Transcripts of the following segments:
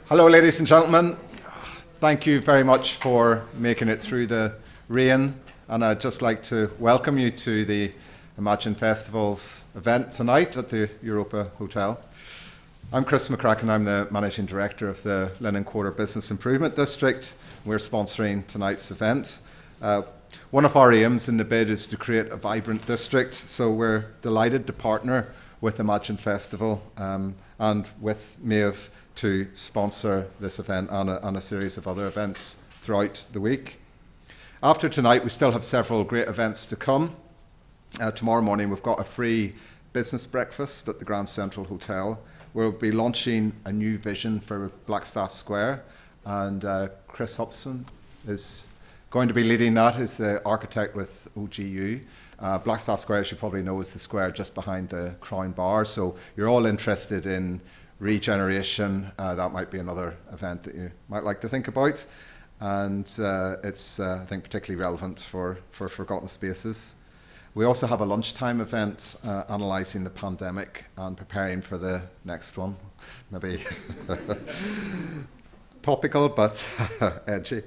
Hello, ladies and gentlemen. Thank you very much for making it through the rain, and I'd just like to welcome you to the Imagine Festival's event tonight at the Europa Hotel. I'm Chris McCracken, I'm the Managing Director of the Linen Quarter Business Improvement District. We're sponsoring tonight's event. One of our aims in the bid is to create a vibrant district, so we're delighted to partner with Imagine Festival and with Meadhbh to sponsor this event and a series of other events throughout the week. After tonight, we still have several great events to come. Tomorrow morning, we've got a free business breakfast at the Grand Central Hotel. We'll be launching a new vision for Blackstaff Square, and Chris Hobson is going to be leading that as the architect with OGU. Blackstaff Square, as you probably know, is the square just behind the Crown Bar, so you're all interested in Regeneration. That might be another event that you might like to think about, and it's I think particularly relevant for forgotten spaces. We also have a lunchtime event analysing the pandemic and preparing for the next one. Maybe topical but edgy.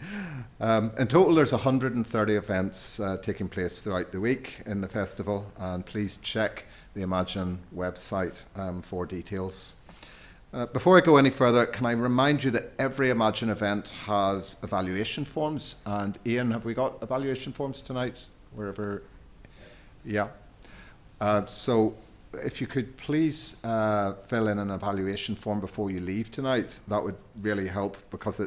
In total, there's 130 events taking place throughout the week in the festival, and please check the Imagine website for details. Before I go any further, can I remind you that every Imagine event has evaluation forms, and Ian, have we got evaluation forms tonight? Wherever, yeah. So if you could please fill in an evaluation form before you leave tonight, that would really help, because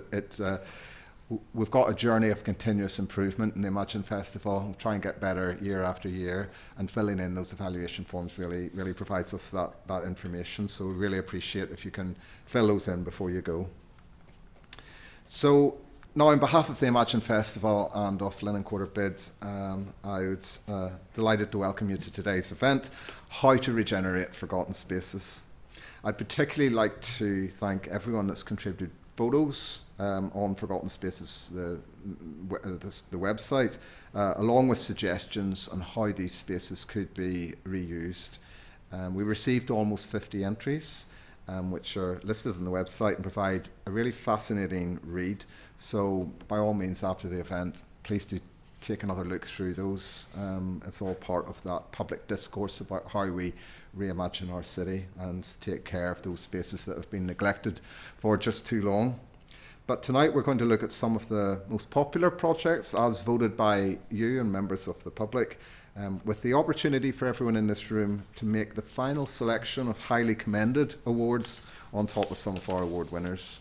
we've got a journey of continuous improvement in the Imagine Festival. We'll try and get better year after year, and filling in those evaluation forms really provides us that information. So we really appreciate if you can fill those in before you go. So now, on behalf of the Imagine Festival and of Linen Quarter Bid, I would delighted to welcome you to today's event, How to Regenerate Forgotten Spaces. I'd particularly like to thank everyone that's contributed photos on Forgotten Spaces, the website, along with suggestions on how these spaces could be reused. We received almost 50 entries, which are listed on the website and provide a really fascinating read. So by all means, after the event, please do take another look through those. It's all part of that public discourse about how we reimagine our city and take care of those spaces that have been neglected for just too long. But tonight we're going to look at some of the most popular projects as voted by you and members of the public, with the opportunity for everyone in this room to make the final selection of highly commended awards on top of some of our award winners.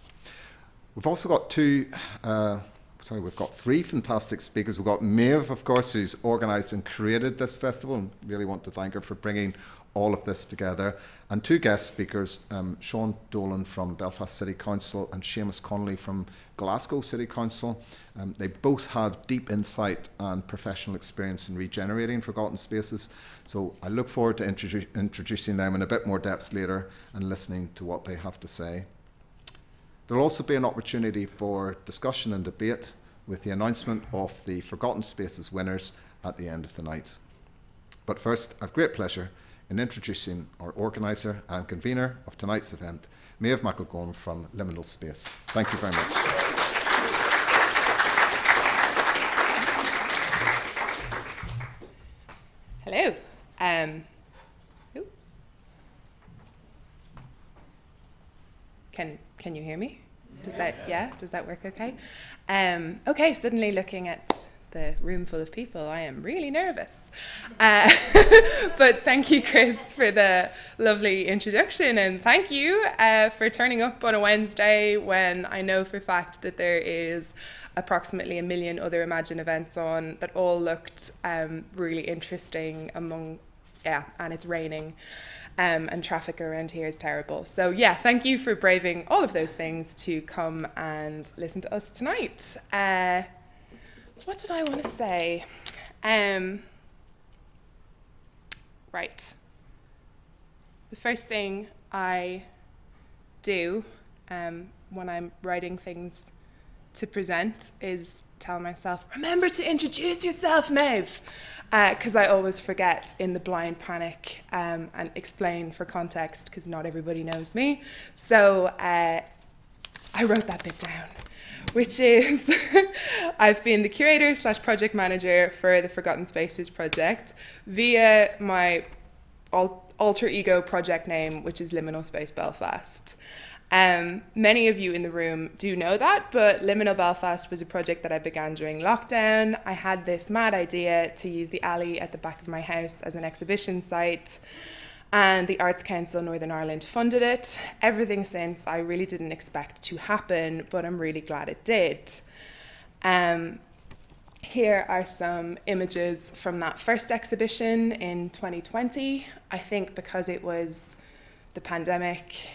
We've also got we've got three fantastic speakers. We've got Meadhbh, of course, who's organised and created this festival, and really want to thank her for bringing all of this together. And two guest speakers, Sean Dolan from Belfast City Council and Seamus Connolly from Glasgow City Council. They both have deep insight and professional experience in regenerating forgotten spaces. So I look forward to introducing them in a bit more depth later and listening to what they have to say. There'll also be an opportunity for discussion and debate with the announcement of the Forgotten Spaces winners at the end of the night. But first, I have great pleasure in introducing our organiser and convener of tonight's event, Maeve McIlgorm from Liminal Space. Thank you very much. Hello. Can you hear me? Does that work okay? Okay, suddenly looking at the room full of people, I am really nervous. But thank you, Chris, for the lovely introduction, and thank you for turning up on a Wednesday when I know for a fact that there is approximately 1 million other Imagine events on that all looked really interesting and it's raining. And traffic around here is terrible. So yeah, thank you for braving all of those things to come and listen to us tonight. What did I want to say? Right. The first thing I do when I'm writing things to present is tell myself, remember to introduce yourself, Maeve. Because I always forget in the blind panic and explain for context, because not everybody knows me. So I wrote that bit down, which is I've been the curator / project manager for the Forgotten Spaces project via my alter ego project name, which is Liminal Space Belfast. Many of you in the room do know that, but Liminal Belfast was a project that I began during lockdown. I had this mad idea to use the alley at the back of my house as an exhibition site, and the Arts Council Northern Ireland funded it. Everything since I really didn't expect to happen, but I'm really glad it did. Here are some images from that first exhibition in 2020. I think because it was the pandemic,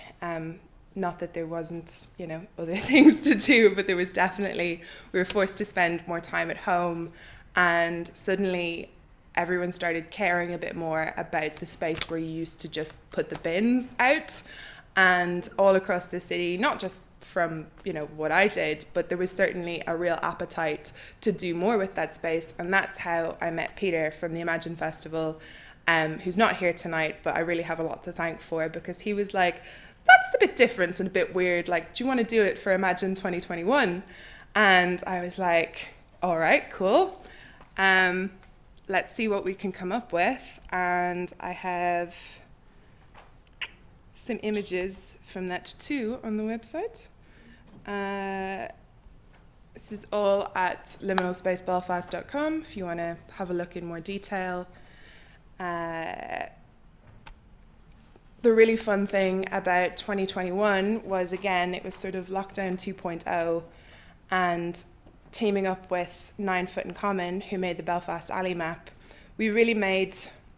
not that there wasn't, other things to do, but there was definitely, we were forced to spend more time at home, and suddenly everyone started caring a bit more about the space where you used to just put the bins out. And all across the city, not just from, what I did, but there was certainly a real appetite to do more with that space. And that's how I met Peter from the Imagine Festival, who's not here tonight, but I really have a lot to thank for, because he was like, that's a bit different and a bit weird. Like, do you want to do it for Imagine 2021? And I was like, all right, cool. Let's see what we can come up with. And I have some images from that too on the website. This is all at liminalspacebelfast.com if you want to have a look in more detail. The really fun thing about 2021 was, again, it was sort of lockdown 2.0, and teaming up with 9 Foot in Common, who made the Belfast alley map, we really made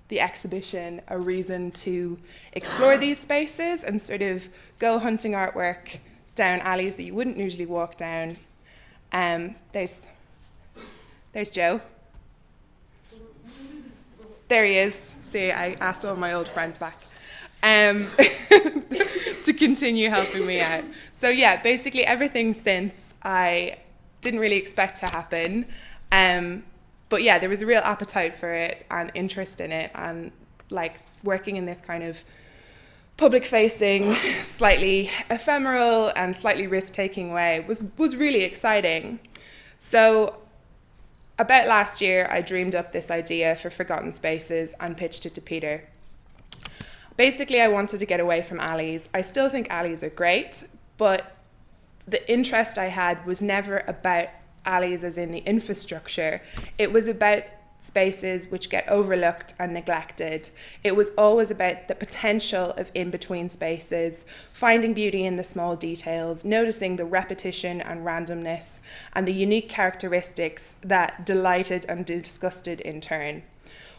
the exhibition a reason to explore these spaces and sort of go hunting artwork down alleys that you wouldn't usually walk down. There's Joe. There he is. See, I asked all my old friends back to continue helping me out. So yeah, basically everything since I didn't really expect to happen. But yeah, there was a real appetite for it and interest in it, and like working in this kind of public-facing, slightly ephemeral and slightly risk-taking way was really exciting. So about last year, I dreamed up this idea for Forgotten Spaces and pitched it to Peter. Basically, I wanted to get away from alleys. I still think alleys are great, but the interest I had was never about alleys as in the infrastructure. It was about spaces which get overlooked and neglected. It was always about the potential of in-between spaces, finding beauty in the small details, noticing the repetition and randomness, and the unique characteristics that delighted and disgusted in turn.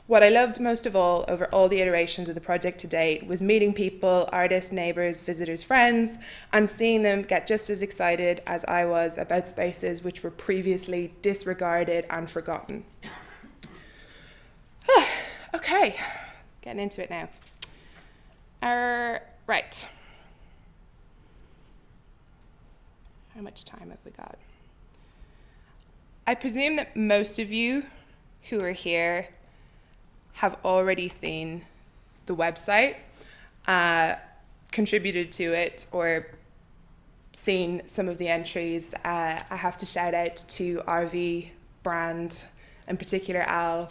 What I loved most of all over all the iterations of the project to date was meeting people, artists, neighbours, visitors, friends, and seeing them get just as excited as I was about spaces which were previously disregarded and forgotten. Okay, getting into it now. Right. How much time have we got? I presume that most of you who are here have already seen the website, contributed to it, or seen some of the entries. I have to shout out to RV brand, in particular Al,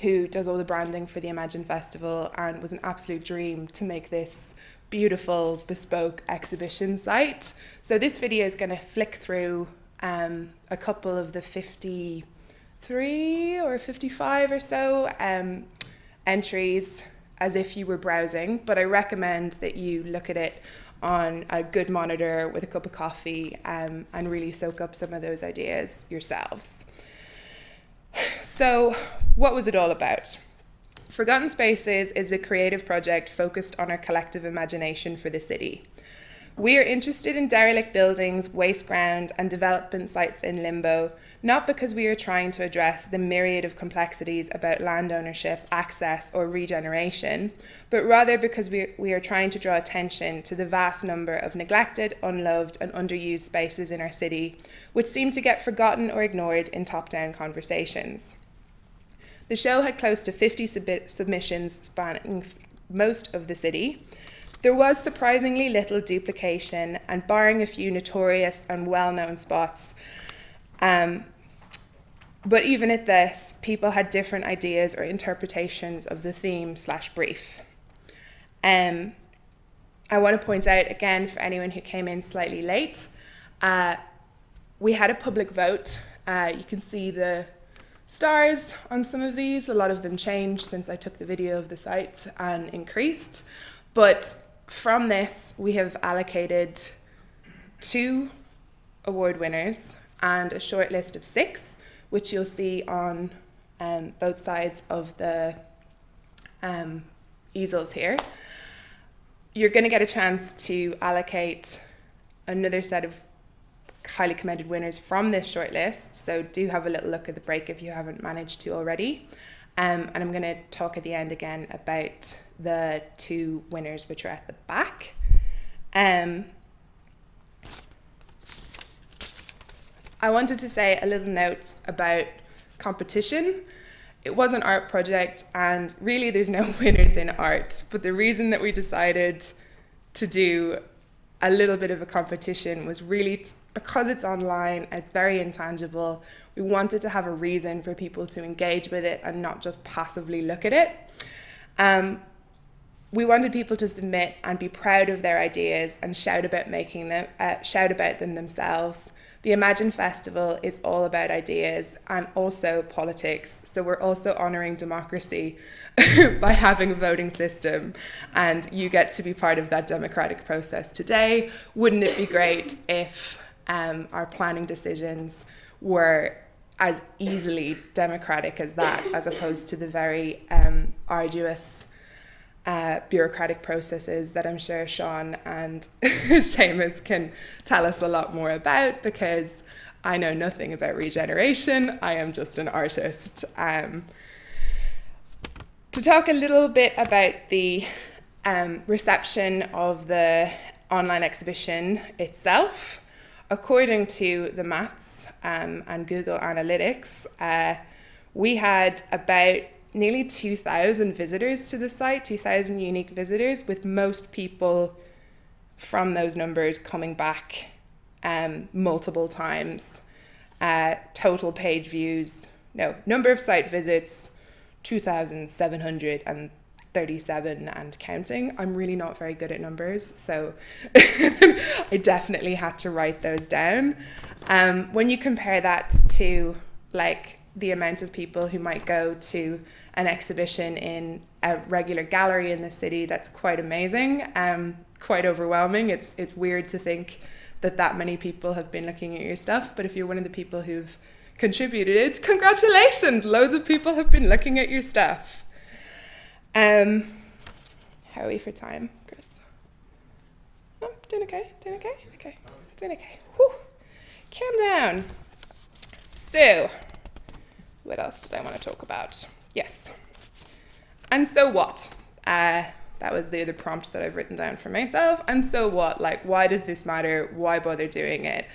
who does all the branding for the Imagine Festival, and was an absolute dream to make this beautiful bespoke exhibition site. So this video is going to flick through a couple of the 53 or 55 or so entries as if you were browsing, but I recommend that you look at it on a good monitor with a cup of coffee and really soak up some of those ideas yourselves. So what was it all about? Forgotten Spaces is a creative project focused on our collective imagination for the city. We are interested in derelict buildings, waste ground, and development sites in limbo, not because we are trying to address the myriad of complexities about land ownership, access, or regeneration, but rather because we are trying to draw attention to the vast number of neglected, unloved, and underused spaces in our city, which seem to get forgotten or ignored in top-down conversations. The show had close to 50 submissions spanning most of the city. There was surprisingly little duplication, and barring a few notorious and well-known spots, but even at this, people had different ideas or interpretations of the theme/brief. I want to point out again, for anyone who came in slightly late, we had a public vote. You can see the stars on some of these. A lot of them changed since I took the video of the site and increased. But from this, we have allocated 2 award winners and a short list of 6, which you'll see on both sides of the easels here. You're going to get a chance to allocate another set of highly commended winners from this shortlist, so do have a little look at the break if you haven't managed to already. And I'm going to talk at the end again about the 2 winners which are at the back. I wanted to say a little note about competition. It was an art project, and really there's no winners in art, but the reason that we decided to do a little bit of a competition was really because it's online, it's very intangible. We wanted to have a reason for people to engage with it and not just passively look at it. We wanted people to submit and be proud of their ideas and shout about them themselves. The Imagine Festival is all about ideas and also politics. So we're also honouring democracy by having a voting system, and you get to be part of that democratic process today. Wouldn't it be great if our planning decisions were as easily democratic as that, as opposed to the very arduous bureaucratic processes that I'm sure Sean and Seamus can tell us a lot more about, because I know nothing about Regeneration. I am just an artist. To talk a little bit about the reception of the online exhibition itself, according to the maths and Google Analytics, we had about nearly 2,000 visitors to the site, 2,000 unique visitors, with most people from those numbers coming back multiple times. Total page views, number of site visits, 2,737 and counting. I'm really not very good at numbers, so I definitely had to write those down. When you compare that to the amount of people who might go to an exhibition in a regular gallery in the city, that's quite amazing, quite overwhelming. It's weird to think that many people have been looking at your stuff, but if you're one of the people who've contributed, congratulations! Loads of people have been looking at your stuff. How are we for time, Chris? Oh, doing okay? Okay, doing okay. Whew. Calm down. So, what else did I want to talk about? Yes. And so what? That was the other prompt that I've written down for myself. And so what? Why does this matter? Why bother doing it?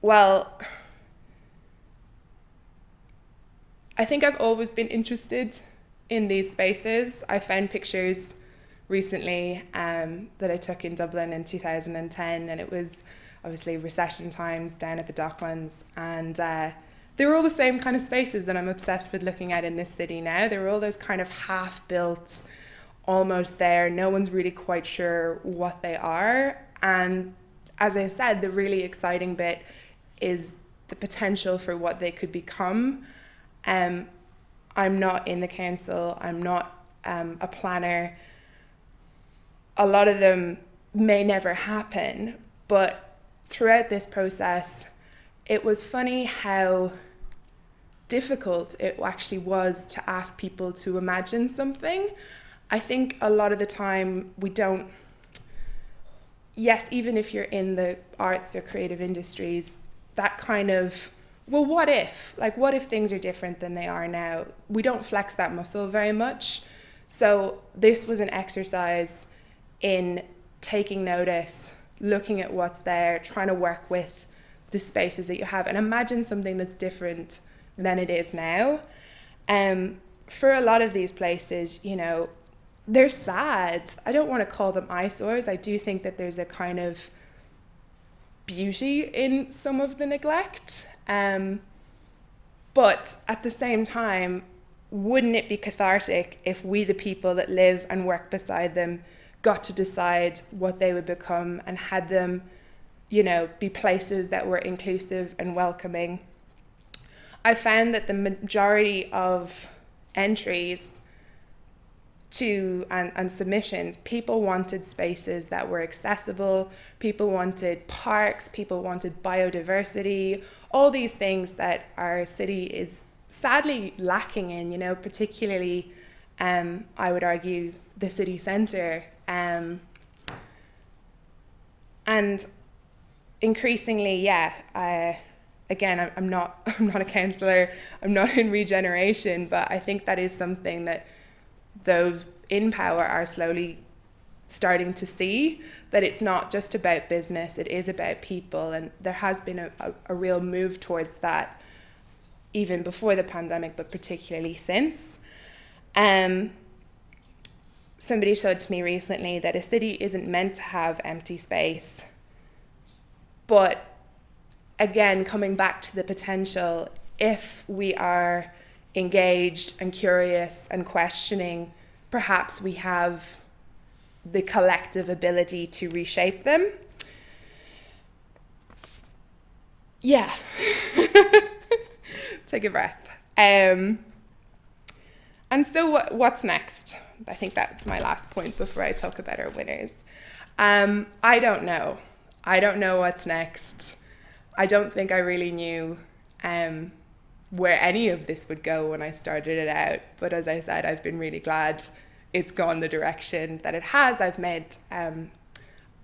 Well, I think I've always been interested in these spaces. I found pictures recently that I took in Dublin in 2010, and it was obviously recession times down at the Docklands, and they were all the same kind of spaces that I'm obsessed with looking at in this city now. They were all those kind of half-built, almost there, no one's really quite sure what they are. And as I said, the really exciting bit is the potential for what they could become. I'm not in the council, I'm not a planner. A lot of them may never happen, but throughout this process, it was funny how difficult it actually was to ask people to imagine something. I think a lot of the time we don't, yes, even if you're in the arts or creative industries, that kind of, well, what if? What if things are different than they are now? We don't flex that muscle very much. So this was an exercise in taking notice, looking at what's there, trying to work with the spaces that you have and imagine something that's different than it is now. For a lot of these places, they're sad. I don't want to call them eyesores. I do think that there's a kind of beauty in some of the neglect. But at the same time, wouldn't it be cathartic if we, the people that live and work beside them, got to decide what they would become and had them, be places that were inclusive and welcoming? I found that the majority of entries and submissions, people wanted spaces that were accessible, people wanted parks, people wanted biodiversity, all these things that our city is sadly lacking in, particularly, I would argue, the city centre. And increasingly, again, I'm not a councillor, I'm not in Regeneration, but I think that is something that those in power are slowly starting to see, that it's not just about business, it is about people, and there has been a real move towards that even before the pandemic, but particularly since. Somebody showed to me recently that a city isn't meant to have empty space, but again, coming back to the potential, if we are engaged and curious and questioning, perhaps we have the collective ability to reshape them. Yeah. Take a breath. And so what's next? I think that's my last point before I talk about our winners. I don't know. I don't know what's next. I don't think I really knew where any of this would go when I started it out. But as I said, I've been really glad it's gone the direction that it has.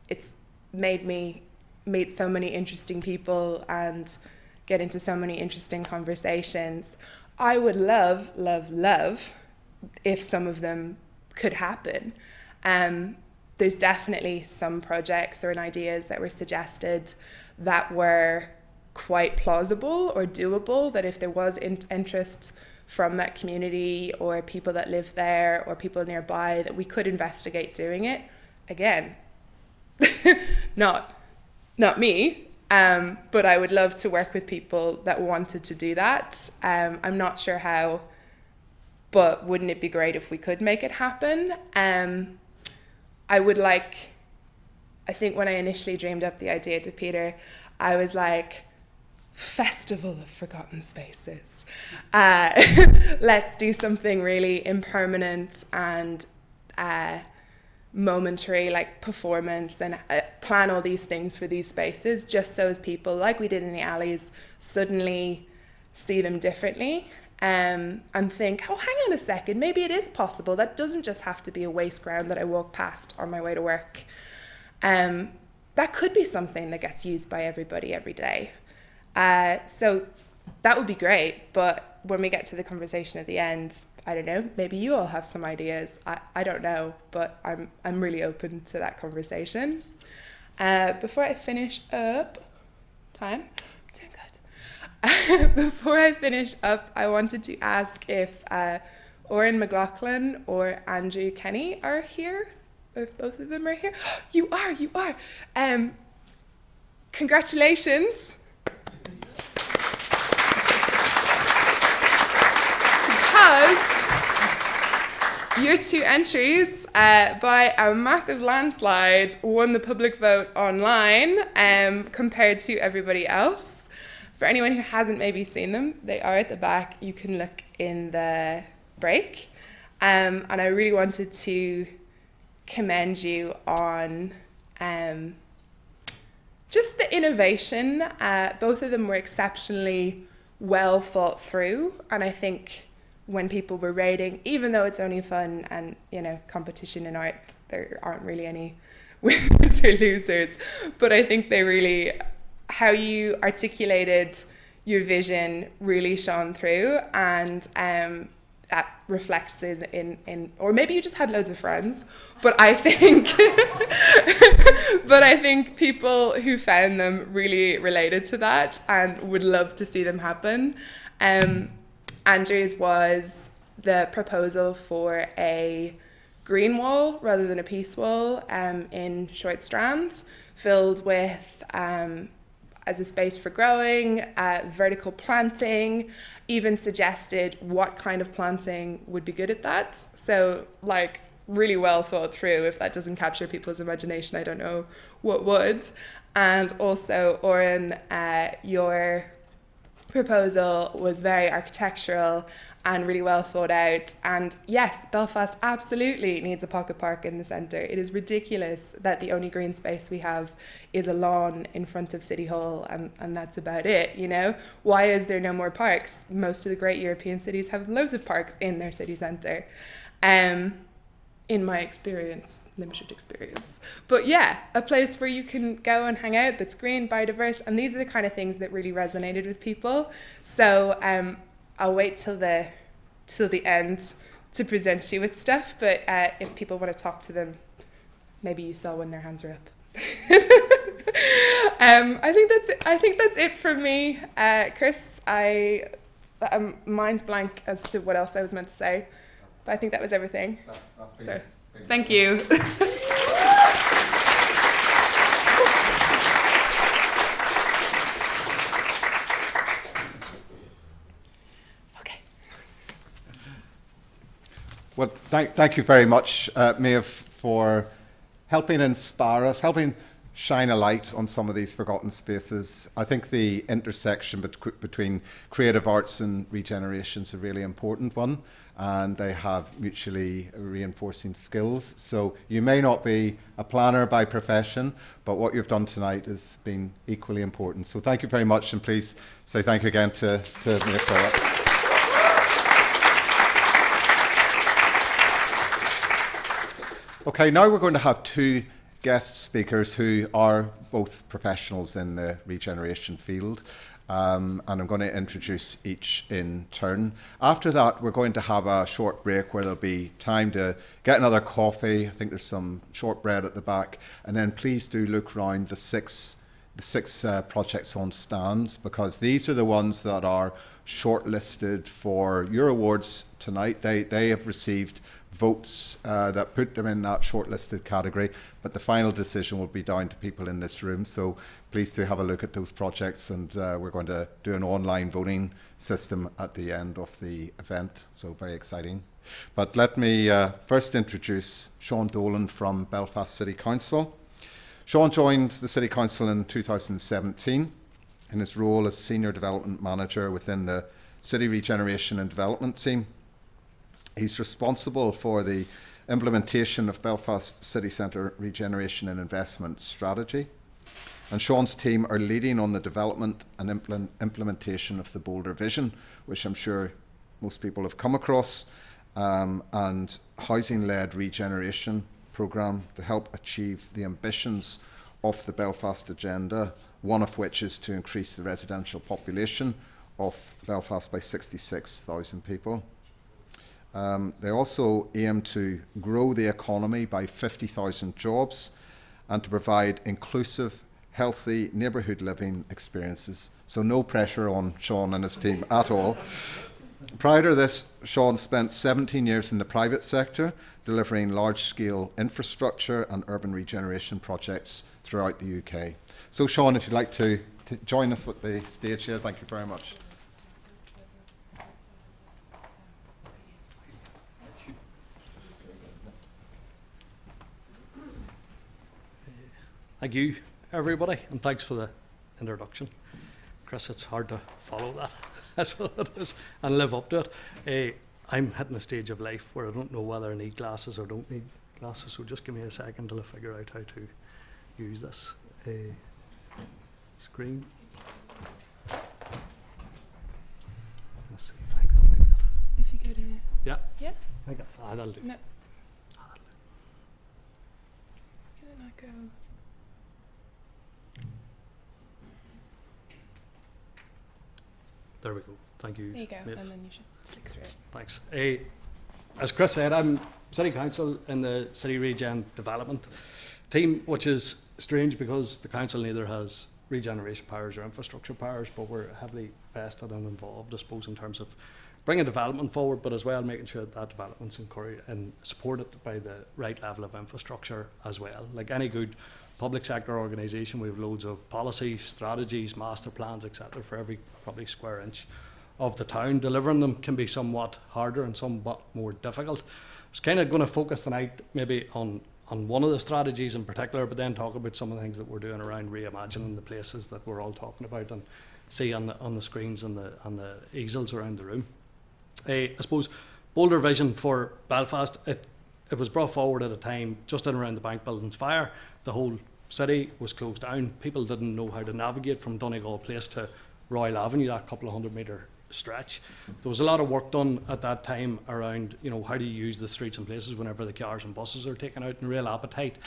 It's made me meet so many interesting people and get into so many interesting conversations. I would love, love, love if some of them could happen. There's definitely some projects or ideas that were suggested that were quite plausible or doable, that if there was interest from that community or people that live there or people nearby, that we could investigate doing it. Again, not me, but I would love to work with people that wanted to do that. I'm not sure how, but wouldn't it be great if we could make it happen? I think when I initially dreamed up the idea to Peter, I was like, Festival of Forgotten Spaces. Let's do something really impermanent and momentary, like performance, and plan all these things for these spaces, just so as people, like we did in the alleys, suddenly see them differently and think, oh, hang on a second, maybe it is possible. That doesn't just have to be a waste ground that I walk past on my way to work. That could be something that gets used by everybody every day. So that would be great, but when we get to the conversation at the end, I don't know, maybe you all have some ideas. I don't know, but I'm really open to that conversation. Before I finish up, I'm doing good. Before I finish up, I wanted to ask if Oren McLaughlin or Andrew Kenny are here, or if both of them are here. You are. Congratulations. Because your two entries, by a massive landslide, won the public vote online compared to everybody else. For anyone who hasn't maybe seen them, they are at the back. You can look in the break. And I really wanted to commend you on just the innovation. Both of them were exceptionally well thought through, and I think when people were rating, even though it's only fun and, competition in art, there aren't really any winners or losers, but I think they really, how you articulated your vision really shone through, and that reflects in, or maybe you just had loads of friends, but I think people who found them really related to that and would love to see them happen. Andrew's was the proposal for a green wall rather than a peace wall in short strands, filled with as a space for growing, vertical planting, even suggested what kind of planting would be good at that. So like really well thought through. If that doesn't capture people's imagination, I don't know what would. And also, Oren, your proposal was very architectural and really well thought out. And yes, Belfast absolutely needs a pocket park in the centre. It is ridiculous that the only green space we have is a lawn in front of City Hall, and that's about it, you know? Why is there no more parks? Most of the great European cities have loads of parks in their city centre. In my experience, limited experience. But yeah, a place where you can go and hang out that's green, biodiverse, and these are the kind of things that really resonated with people. So I'll wait till the end to present you with stuff, but if people want to talk to them, maybe you saw when their hands were up. I think that's it from me, Chris. I'm mind blank as to what else I was meant to say, but I think that was everything. So, thank you. Well, thank you very much, Meadhbh, for helping inspire us, helping shine a light on some of these forgotten spaces. I think the intersection between creative arts and regeneration is a really important one, and they have mutually reinforcing skills. So you may not be a planner by profession, but what you've done tonight has been equally important. So thank you very much, and please say thank you again to Meadhbh for that. Okay, now we're going to have two guest speakers who are both professionals in the regeneration field, and I'm going to introduce each in turn. After that, we're going to have a short break where there'll be time to get another coffee. I think there's some shortbread at the back, and then please do look around the six projects on stands, because these are the ones that are shortlisted for your awards tonight. They have received votes that put them in that shortlisted category, but the final decision will be down to people in this room. So please do have a look at those projects, and we're going to do an online voting system at the end of the event, so very exciting. But let me first introduce Sean Dolan from Belfast City Council. Sean joined the City Council in 2017 in his role as Senior Development Manager within the City Regeneration and Development team. He's responsible for the implementation of Belfast City Centre Regeneration and Investment Strategy. And Sean's team are leading on the development and implementation of the Boulder Vision, which I'm sure most people have come across, and housing-led regeneration programme to help achieve the ambitions of the Belfast agenda, one of which is to increase the residential population of Belfast by 66,000 people. They also aim to grow the economy by 50,000 jobs and to provide inclusive, healthy neighbourhood living experiences. So no pressure on Sean and his team at all. Prior to this, Sean spent 17 years in the private sector, delivering large-scale infrastructure and urban regeneration projects throughout the UK. So Sean, if you'd like to join us at the stage here, thank you very much. Thank you, everybody, and thanks for the introduction. Chris, it's hard to follow that, that's what it is, and live up to it. I'm hitting a stage of life where I don't know whether I need glasses or don't need glasses, so just give me a second till I figure out how to use this screen. Let's see, I think that might be better. If you go to... Yeah? Yeah? I think that's, that'll do. No. That'll do. Can it not go... There we go. Thank you. There you go, Meadhbh. and then you should flick through it. Thanks. As Chris said, I'm City Council in the City Regen Development team, which is strange because the council neither has regeneration powers or infrastructure powers, but we're heavily vested and involved, I suppose, in terms of bringing development forward, but as well making sure that development's encouraged and supported by the right level of infrastructure as well. Like any good public sector organisation, we have loads of policies, strategies, master plans, etc. for every probably square inch of the town. Delivering them can be somewhat harder and somewhat more difficult. I was kind of going to focus tonight maybe on one of the strategies in particular, but then talk about some of the things that we're doing around reimagining the places that we're all talking about and see on the screens and the easels around the room. I suppose bolder vision for Belfast, it was brought forward at a time just in around the bank building's fire. The whole city was closed down. People didn't know how to navigate from Donegal Place to Royal Avenue, that couple of 100-metre stretch. There was a lot of work done at that time around, how do you use the streets and places whenever the cars and buses are taken out, and real appetite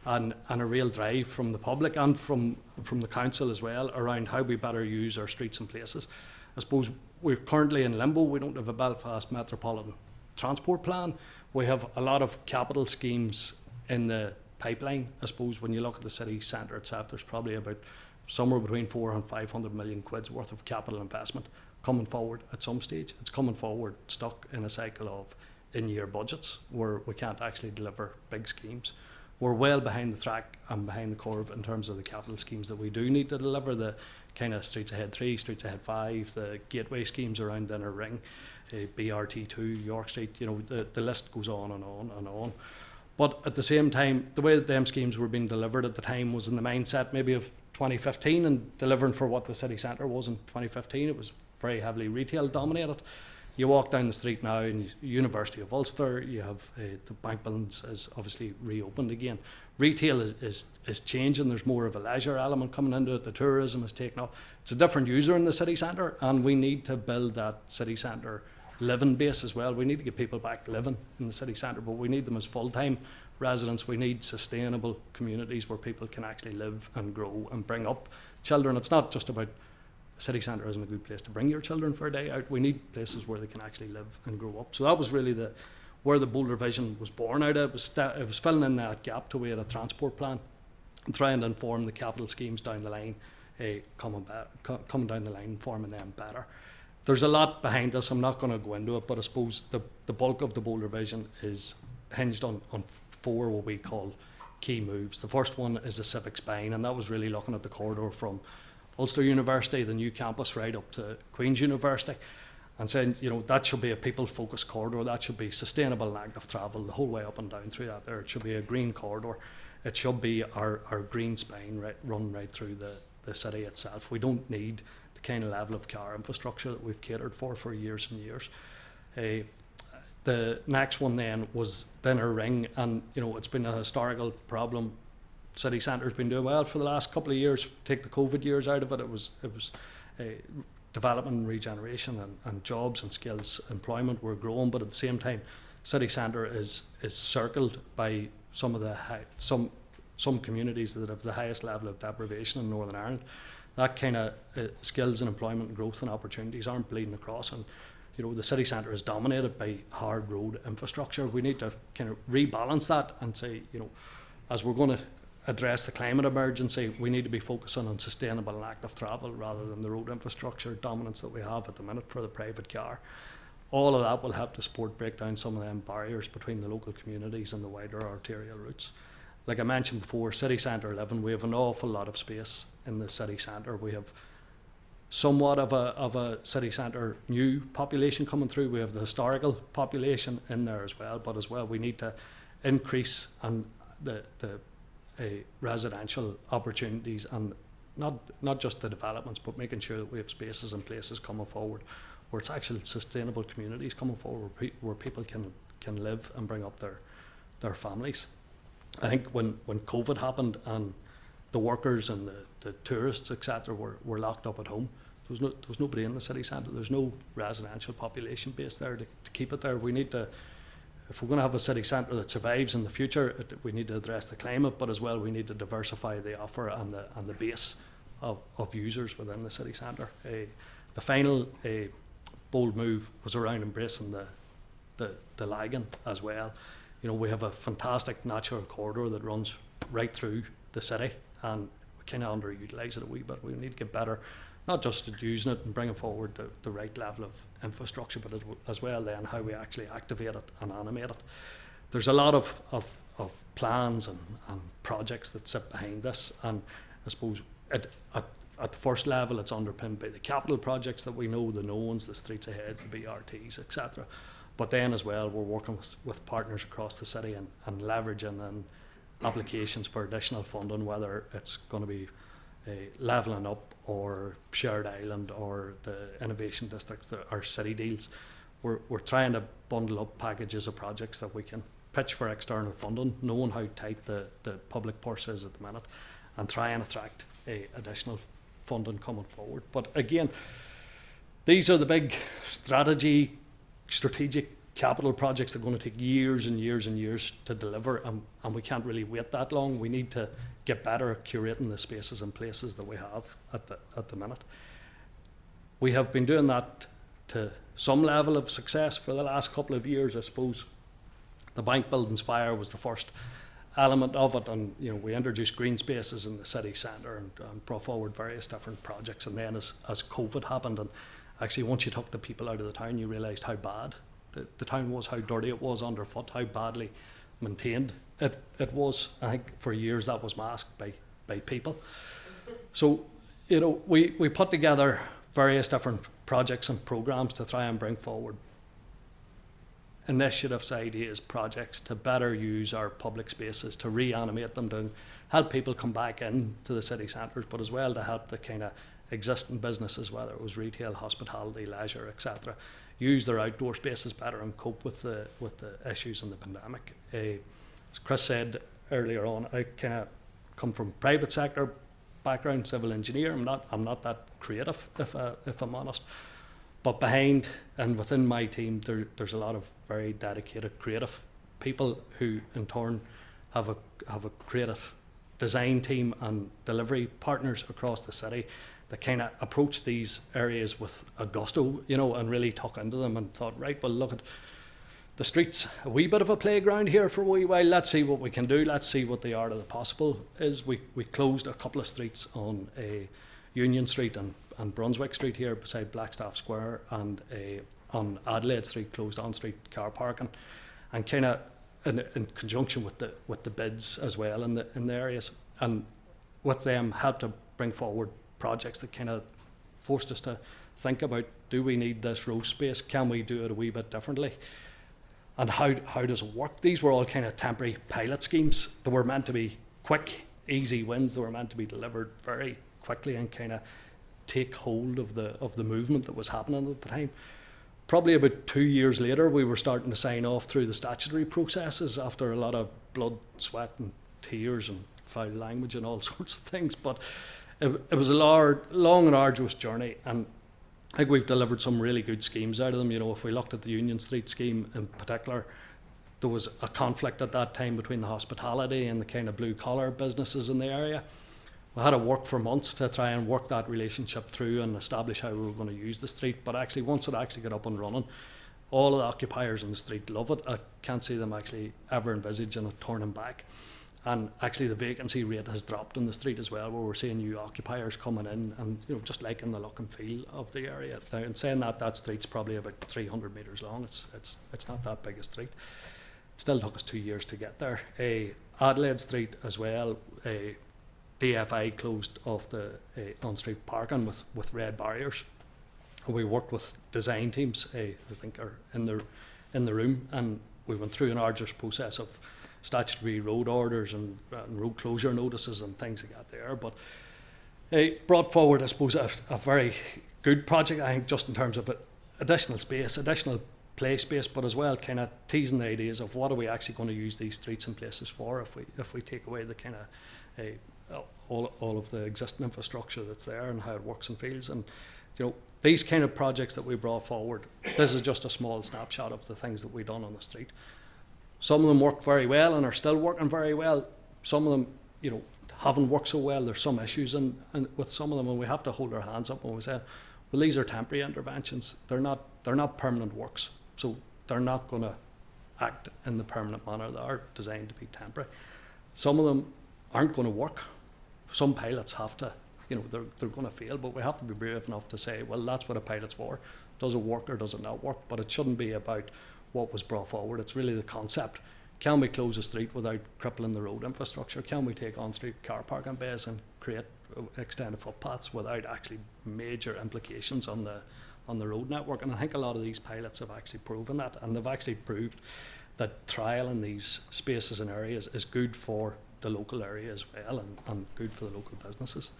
and a real drive from the public and from the council as well around how we better use our streets and places. I suppose we're currently in limbo. We don't have a Belfast Metropolitan Transport Plan. We have a lot of capital schemes in the pipeline. I suppose when you look at the city centre itself, there's probably about somewhere between 400 and 500 million quid's worth of capital investment coming forward at some stage. It's coming forward stuck in a cycle of in-year budgets where we can't actually deliver big schemes. We're well behind the track and behind the curve in terms of the capital schemes that we do need to deliver, the kind of Streets Ahead 3, Streets Ahead 5, the gateway schemes around the Inner Ring, BRT2, York Street, the list goes on and on and on. But at the same time, the way that them schemes were being delivered at the time was in the mindset maybe of 2015 and delivering for what the city centre was in 2015. It was very heavily retail dominated. You walk down the street now and University of Ulster, you have the bank buildings is obviously reopened again. Retail is changing, there's more of a leisure element coming into it, the tourism is taken off. It's a different user in the city centre, and we need to build that city centre living base as well. We need to get people back living in the city centre, but we need them as full-time residents. We need sustainable communities where people can actually live and grow and bring up children. It's not just about the city centre isn't a good place to bring your children for a day out. We need places where they can actually live and grow up. So that was really where the bolder vision was born out of. It was filling in that gap to create a transport plan and trying to inform the capital schemes down the line, coming down the line, informing them better. There's a lot behind this. I'm not going to go into it, but I suppose the bulk of the bolder vision is hinged on 4 what we call key moves. The first one is the civic spine, and that was really looking at the corridor from Ulster University, the new campus, right up to Queen's University, and saying, that should be a people-focused corridor. That should be sustainable and active travel the whole way up and down through that there. It should be a green corridor. It should be our green spine run right through the city itself. We don't need the kind of level of car infrastructure that we've catered for years and years. The next one then was the Inner Ring, and it's been a historical problem. City centre's been doing well for the last couple of years. Take the COVID years out of it, it was development and regeneration and jobs and skills employment were growing, but at the same time, city centre is circled by some of the some communities that have the highest level of deprivation in Northern Ireland. That kind of skills and employment and growth and opportunities aren't bleeding across, and the city centre is dominated by hard road infrastructure. We need to kind of rebalance that and say, as we're going to address the climate emergency, we need to be focusing on sustainable and active travel rather than the road infrastructure dominance that we have at the minute for the private car. All of that will help to support break down some of them barriers between the local communities and the wider arterial routes. Like I mentioned before, city centre living, we have an awful lot of space in the city centre. We have somewhat of a city centre new population coming through. We have the historical population in there as well, but as well we need to increase and the residential opportunities, and not just the developments, but making sure that we have spaces and places coming forward where it's actually sustainable communities coming forward where people can live and bring up their families. I think when COVID happened and the workers and the tourists, etc., were locked up at home, there was nobody in the city centre. There's no residential population base there to keep it there. We need to, if we're going to have a city centre that survives in the future, we need to address the climate, but as well we need to diversify the offer and the base of users within the city centre. The final bold move was around embracing the lagging as well. We have a fantastic natural corridor that runs right through the city, and we kind of underutilise it a wee bit. We need to get better not just at using it and bringing forward the right level of infrastructure, but as well then how we actually activate it and animate it. There's a lot of plans and projects that sit behind this, and I suppose at the first level it's underpinned by the capital projects that we know, the knowns, the streets aheads, the BRTs, etc. But then as well we're working with partners across the city and leveraging and applications for additional funding, whether it's going to be levelling up or shared island or the innovation districts or city deals. We're trying to bundle up packages of projects that we can pitch for external funding, knowing how tight the public purse is at the minute, and try and attract additional funding coming forward. But again, these are the big strategic capital projects that are going to take years and years and years to deliver, and we can't really wait that long. We need to get better at curating the spaces and places that we have at the minute. We have been doing that to some level of success for the last couple of years, I suppose. The bank buildings fire was the first element of it, and we introduced green spaces in the city centre and brought forward various different projects. And then as COVID happened, and actually once you took the people out of the town, you realised how bad the town was, how dirty it was underfoot, how badly maintained it was. I think for years that was masked by people. So we put together various different projects and programmes to try and bring forward initiatives, ideas, projects to better use our public spaces, to reanimate them, to help people come back into the city centres, but as well to help the kind of existing businesses, whether it was retail, hospitality, leisure, etc., use their outdoor spaces better and cope with the issues in the pandemic. As Chris said earlier on, I kind of come from private sector background, civil engineer. I'm not that creative, if I'm honest. But behind and within my team, there's a lot of very dedicated creative people who in turn have a creative design team and delivery partners across the city that kind of approach these areas with a gusto, and really tuck into them and thought, right, well, look at the streets, a wee bit of a playground here for a wee while. Let's see what we can do. Let's see what the art of the possible is. We closed a couple of streets on Union Street and Brunswick Street here beside Blackstaff Square, and on Adelaide Street closed on-street car parking, and kind of in conjunction with the bids as well in the areas, and with them helped to bring forward projects that kind of forced us to think about, do we need this road space? Can we do it a wee bit differently? And how does it work? These were all kind of temporary pilot schemes that were meant to be quick, easy wins. They were meant to be delivered very quickly and kind of take hold of the movement that was happening at the time. Probably about 2 years later, we were starting to sign off through the statutory processes after a lot of blood, sweat and tears and foul language and all sorts of things. But it was a long and arduous journey, and I think we've delivered some really good schemes out of them. If we looked at the Union Street scheme in particular, there was a conflict at that time between the hospitality and the kind of blue-collar businesses in the area. We had to work for months to try and work that relationship through and establish how we were going to use the street. But actually, once it actually got up and running, all of the occupiers in the street love it. I can't see them actually ever envisaging it turning back. And actually the vacancy rate has dropped in the street as well, where we're seeing new occupiers coming in and just liking the look and feel of the area. Now, in saying that street's probably about 300 metres long. It's not that big a street. It still took us 2 years to get there. Adelaide Street as well, DFI closed off the on-street parking with red barriers. We worked with design teams, I think are in the room, and we went through an arduous process of statutory road orders and road closure notices and things like that there. But it brought forward, I suppose, a very good project, I think, just in terms of additional space, additional play space, but as well kind of teasing the ideas of what are we actually going to use these streets and places for if we take away the kind of all of the existing infrastructure that's there and how it works and feels. And these kind of projects that we brought forward, this is just a small snapshot of the things that we've done on the street. Some of them work very well and are still working very well. Some of them, haven't worked so well. There's some issues and with some of them, and we have to hold our hands up when we say, well, these are temporary interventions. They're not permanent works, so they're not going to act in the permanent manner. They are designed to be temporary. Some of them aren't going to work. Some pilots have to You know, they're going to fail, but we have to be brave enough to say, well, that's what a pilot's for. Does it work or does it not work? But it shouldn't be about what was brought forward. It's really the concept. Can we close a street without crippling the road infrastructure? Can we take on-street car parking bays and create extended footpaths without actually major implications on the road network? And I think a lot of these pilots have actually proven that, and they've actually proved that trial in these spaces and areas is good for the local area as well, and good for the local businesses.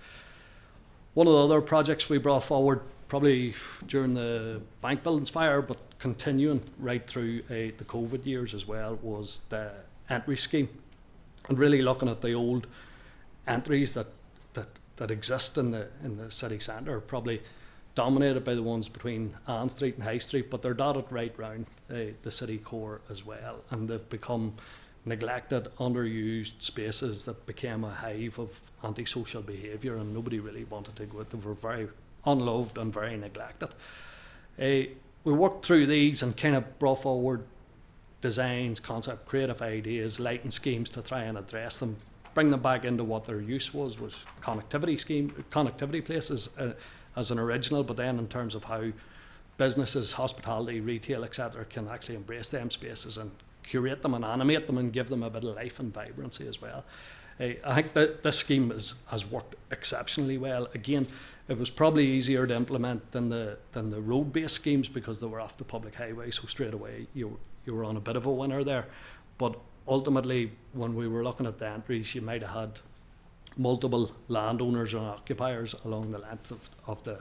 One of the other projects we brought forward, probably during the bank buildings fire, but continuing right through the COVID years as well, was the entry scheme, and really looking at the old entries that exist in the city centre, probably dominated by the ones between Ann Street and High Street, but they're dotted right round the city core as well, and they've become neglected, underused spaces that became a hive of antisocial behaviour, and nobody really wanted to go out. They were very unloved and very neglected. We worked through these and kind of brought forward designs, concept, creative ideas, lighting schemes to try and address them, bring them back into what their use was connectivity places as an original, but then in terms of how businesses, hospitality, retail, etc. can actually embrace them spaces and curate them and animate them and give them a bit of life and vibrancy as well. I think that this scheme has worked exceptionally well. Again, it was probably easier to implement than the road-based schemes because they were off the public highway, so straight away you were on a bit of a winner there. But ultimately, when we were looking at the entries, you might have had multiple landowners and occupiers along the length of the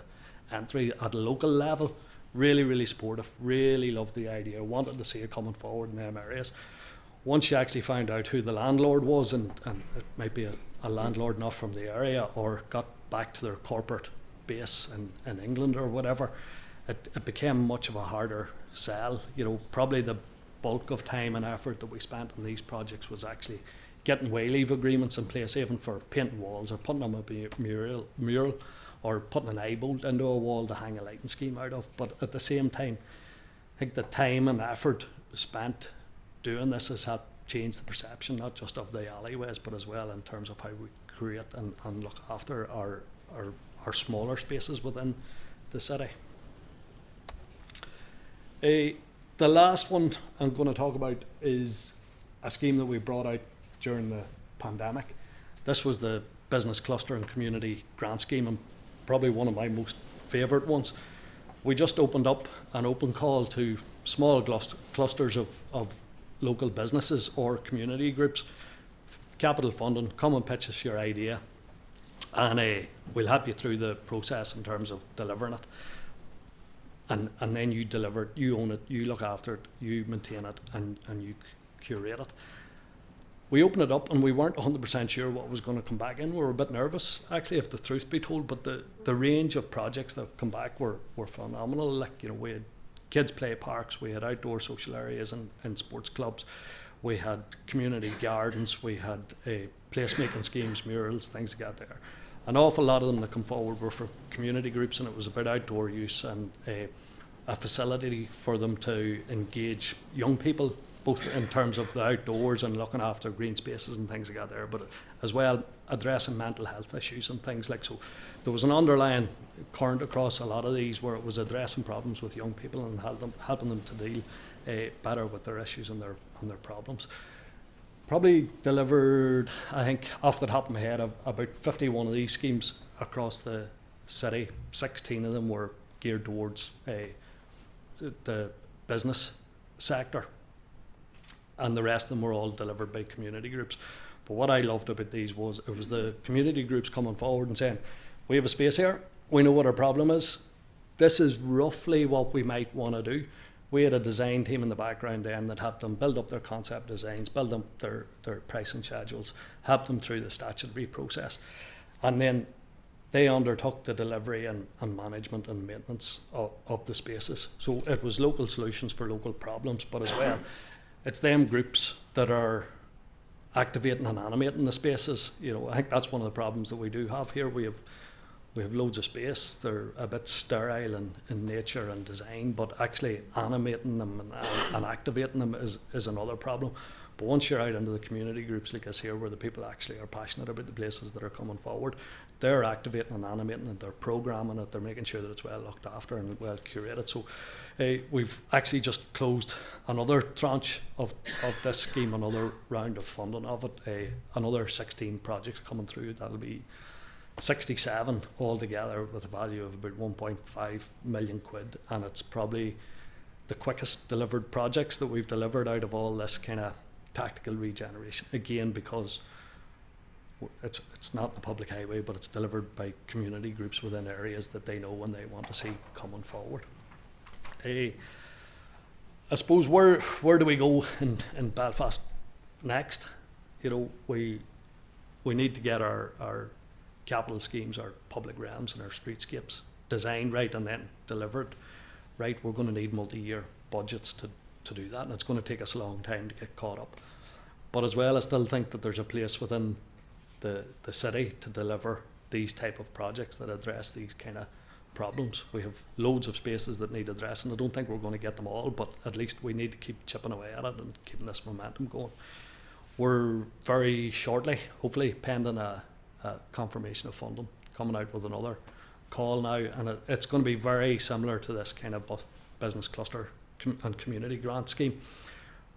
entry at a local level. Really, really supportive, really loved the idea, wanted to see it coming forward in them areas. Once you actually found out who the landlord was, and it might be a landlord not from the area, or got back to their corporate base in England or whatever, it became much of a harder sell. You know, probably the bulk of time and effort that we spent on these projects was actually getting way leave agreements in place, even for painting walls or putting them a mural or putting an eye bolt into a wall to hang a lighting scheme out of. But at the same time, I think the time and effort spent doing this has helped change the perception, not just of the alleyways, but as well in terms of how we create and look after our smaller spaces within the city. The last one I'm going to talk about is a scheme that we brought out during the pandemic. This was the Business Cluster and Community Grant Scheme, and probably one of my most favourite ones. We just opened up an open call to small clusters of local businesses or community groups, capital funding, come and pitch us your idea, and we'll help you through the process in terms of delivering it. And then you deliver it, you own it, you look after it, you maintain it, and you curate it. We opened it up and we weren't 100% sure what was going to come back in. We were a bit nervous, actually, if the truth be told, but the range of projects that come back were phenomenal. Like, you know, we had kids play parks, we had outdoor social areas and sports clubs, we had community gardens, we had placemaking schemes, murals, things like that there. An awful lot of them that come forward were for community groups, and it was about outdoor use and a facility for them to engage young people, both in terms of the outdoors and looking after green spaces and things like that there, but as well addressing mental health issues and things like so. There was an underlying current across a lot of these where it was addressing problems with young people and helping them to deal better with their issues and their problems. Probably delivered, I think, off the top of my head, about 51 of these schemes across the city. 16 of them were geared towards the business sector, and the rest of them were all delivered by community groups. But what I loved about these was it was the community groups coming forward and saying, we have a space here, we know what our problem is, this is roughly what we might want to do. We had a design team in the background then that helped them build up their concept designs, build up their pricing schedules, help them through the statutory process. And then they undertook the delivery and management and maintenance of the spaces. So it was local solutions for local problems, but as well, it's them groups that are activating and animating the spaces. You know, I think that's one of the problems that we do have here. We have loads of space. They're a bit sterile in nature and design, but actually animating them and activating them is another problem. But once you're out into the community groups like this here, where the people actually are passionate about the places that are coming forward, they're activating and animating it, they're programming it, they're making sure that it's well looked after and well curated. So we've actually just closed another tranche of this scheme, another round of funding of it, another 16 projects coming through. That'll be 67 altogether with a value of about 1.5 million quid, and it's probably the quickest delivered projects that we've delivered out of all this kind of tactical regeneration. Again, because it's not the public highway, but it's delivered by community groups within areas that they know and they want to see coming forward. I suppose where do we go in Belfast next? You know, we need to get our capital schemes, our public realms and our streetscapes designed right and then delivered right. We're going to need multi-year budgets to do that, and it's going to take us a long time to get caught up. But as well, I still think that there's a place within the city to deliver these type of projects that address these kind of problems. We have loads of spaces that need addressing. I don't think we're going to get them all, but at least we need to keep chipping away at it and keeping this momentum going. We're very shortly, hopefully, pending a confirmation of funding, coming out with another call now, and it's going to be very similar to this kind of business cluster and community grant scheme,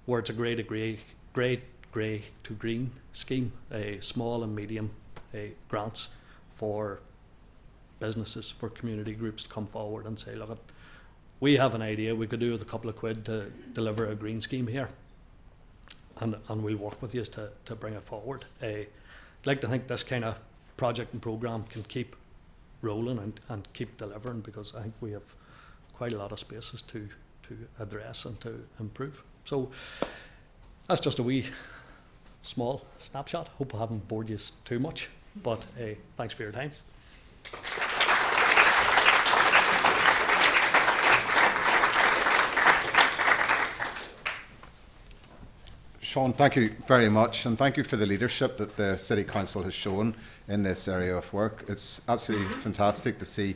where it's a grey to green scheme, a small and medium grants for businesses, for community groups to come forward and say, look, we have an idea, we could do with a couple of quid to deliver a green scheme here, and we'll work with you to bring it forward. I'd like to think this kind of project and programme can keep rolling and keep delivering, because I think we have quite a lot of spaces to address and to improve. So that's just a wee small snapshot. Hope I haven't bored you too much, but thanks for your time. Sean, thank you very much, and thank you for the leadership that the City Council has shown in this area of work. It's absolutely fantastic to see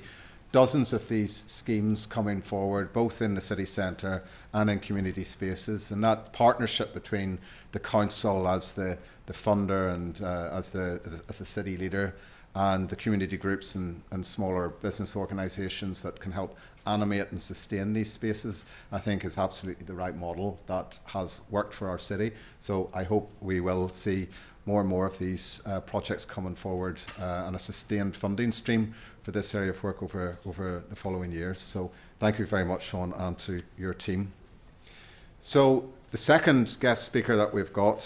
dozens of these schemes coming forward, both in the city centre and in community spaces, and that partnership between the council as the funder and as the city leader, and the community groups and smaller business organisations that can help animate and sustain these spaces, I think is absolutely the right model that has worked for our city. So I hope we will see more and more of these projects coming forward and a sustained funding stream for this area of work over the following years. So thank you very much, Sean, and to your team. So the second guest speaker that we've got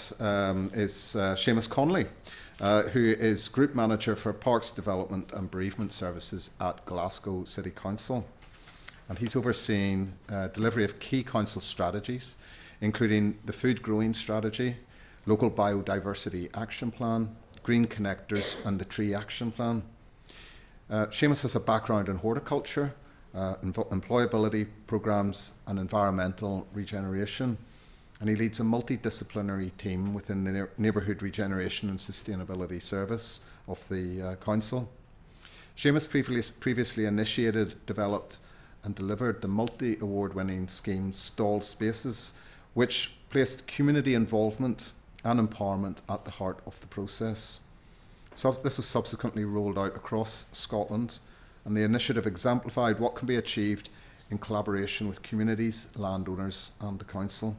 is Seamus Connolly, who is Group Manager for Parks Development and Bereavement Services at Glasgow City Council. And he's overseeing delivery of key council strategies, including the Food Growing Strategy, Local Biodiversity Action Plan, Green Connectors and the Tree Action Plan. Seamus has a background in horticulture, employability programmes and environmental regeneration, and he leads a multidisciplinary team within the Neighbourhood Regeneration and Sustainability Service of the Council. Seamus previously initiated, developed and delivered the multi-award winning scheme Stalled Spaces, which placed community involvement and empowerment at the heart of the process. So this was subsequently rolled out across Scotland, and the initiative exemplified what can be achieved in collaboration with communities, landowners and the council.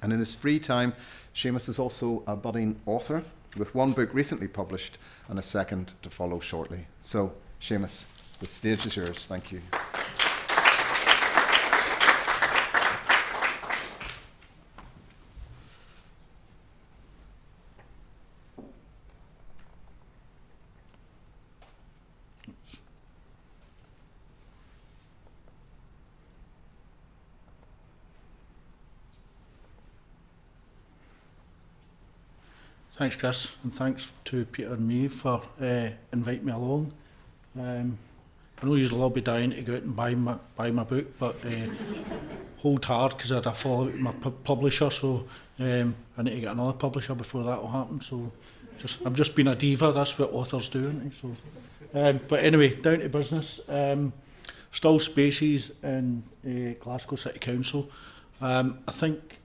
And in his free time, Seamus is also a budding author, with one book recently published and a second to follow shortly. So, Seamus, the stage is yours. Thank you. Thanks, Chris, and thanks to Peter and Meadhbh for inviting me along. I know you'll all be dying to go out and buy my book, but hold hard because I had a fallout with my publisher, so I need to get another publisher before that will happen. So I'm just being a diva. That's what authors do, isn't it? So, but anyway, down to business. Stalled Spaces in Glasgow City Council. I think